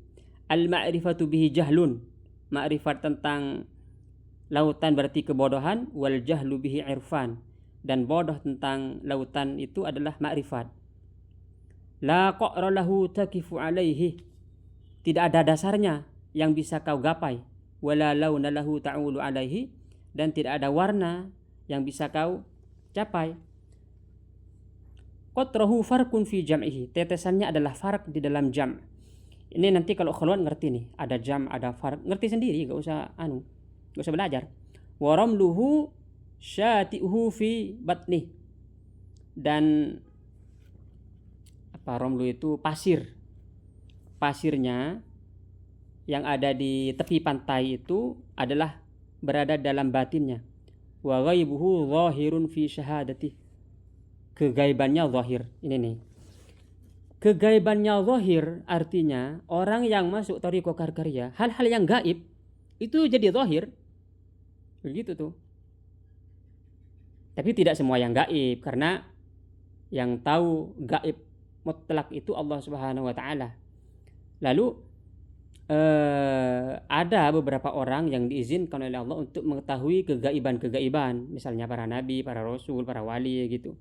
Al-ma'rifatu bihi jahlun, ma'rifat tentang lautan berarti kebodohan. Wal jahlu bihi irfan, dan bodoh tentang lautan itu adalah ma'rifat. La qa'ra lahu takifu alaihi, tidak ada dasarnya yang bisa kau gapai. Wala launa lahu ta'ulu alaihi, dan tidak ada warna yang bisa kau capai. Qatrahu farqun fi jam'ihi, tetesannya adalah farq di dalam jam'. Ini nanti kalau keluar ngerti nih, ada jam, ada farq, ngerti sendiri, gak usah belajar. Wa ramluhu syati'uhu fi batnih, dan ramlu itu pasirnya yang ada di tepi pantai itu adalah berada dalam batinnya. Wa ghaibuhu zahirun fi syahadati, kegaibannya zahir. Ini nih, kegaibannya zahir artinya orang yang masuk thariqah Karkariyah, hal-hal yang gaib itu jadi zahir. Begitu tuh. Tapi tidak semua yang gaib, karena yang tahu gaib mutlak itu Allah Subhanahu wa taala. Lalu ada beberapa orang yang diizinkan oleh Allah untuk mengetahui kegaiban-kegaiban, misalnya para nabi, para rasul, para wali gitu.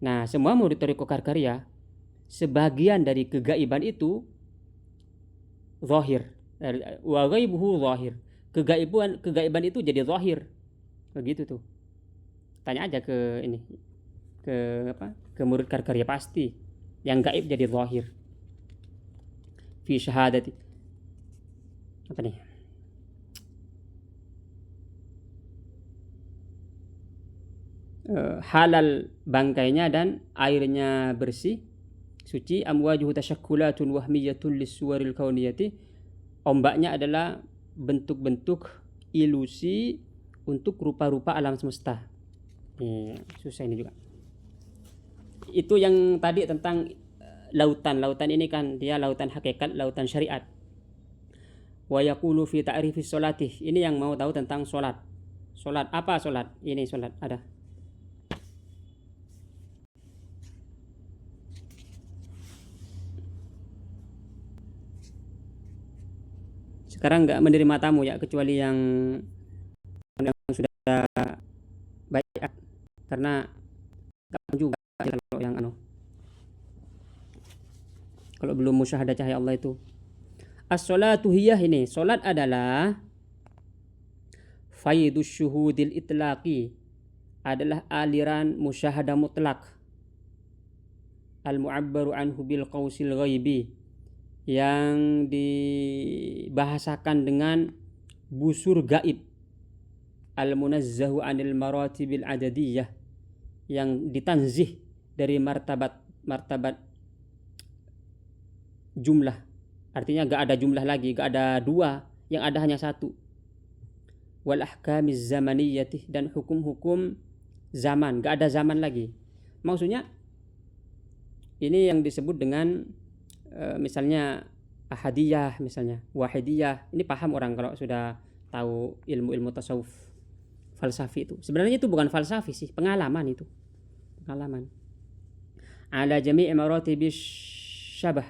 Nah, semua murid thariqah Karkariyah, sebagian dari kegaiban itu zahir. Wa ghaibuhu zahir, kegaiban itu jadi zahir. Begitu tuh. Tanya aja ke murid Karkariyah, pasti yang gaib jadi zahir. Fi syahadati, apa nih? Halal bangkainya dan airnya bersih, suci. Amwajuhu tasyakkulatun wahmiyatun lis-suwaril kauniyati, ombaknya adalah bentuk-bentuk ilusi untuk rupa-rupa alam semesta. Susah ini juga. Itu yang tadi tentang lautan ini kan dia lautan hakikat, lautan syariat. Wa yaqulu fi ta'rifis sholati, ini yang mau tahu tentang sholat. Sholat apa sholat? Ini sholat ada. Sekarang nggak menerima tamu ya, kecuali yang sudah baik, karena nggak juga kalau yang kalau belum musyahadah cahaya Allah itu. As-sholatu hiyah, ini sholat adalah faidus syuhudil itlaqi, adalah aliran musyahadah mutlak, al-mu'abbaru anhu bil qausil ghaibi, yang dibahasakan dengan busur gaib, al-munazzahu anil maratibil adadiyah, yang ditanzih dari martabat jumlah. Artinya gak ada jumlah lagi, gak ada dua, yang ada hanya satu. Wal ahkamiz zamaniyati, dan hukum-hukum zaman, gak ada zaman lagi. Maksudnya ini yang disebut dengan misalnya ahadiyah, misalnya wahidiyah. Ini paham orang kalau sudah tahu ilmu-ilmu tasawuf falsafi itu. Sebenarnya itu bukan falsafi sih, pengalaman itu. Pengalaman. Ala jami'i maratibish syabah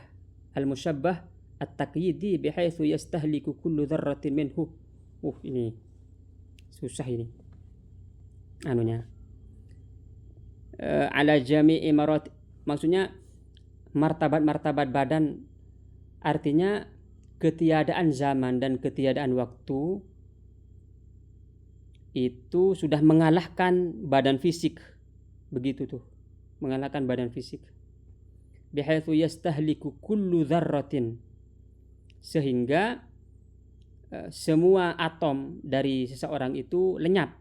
al-musyabbah at-taqyidi bihaitsu yastahliku kullu dzarratin minhu. Ini susah ini anunya. ala jami'i marat, maksudnya martabat-martabat badan, artinya ketiadaan zaman dan ketiadaan waktu itu sudah mengalahkan badan fisik, begitu tuh, mengalahkan badan fisik. Bihaitsu yastahliku kullu dzarratin, sehingga semua atom dari seseorang itu lenyap,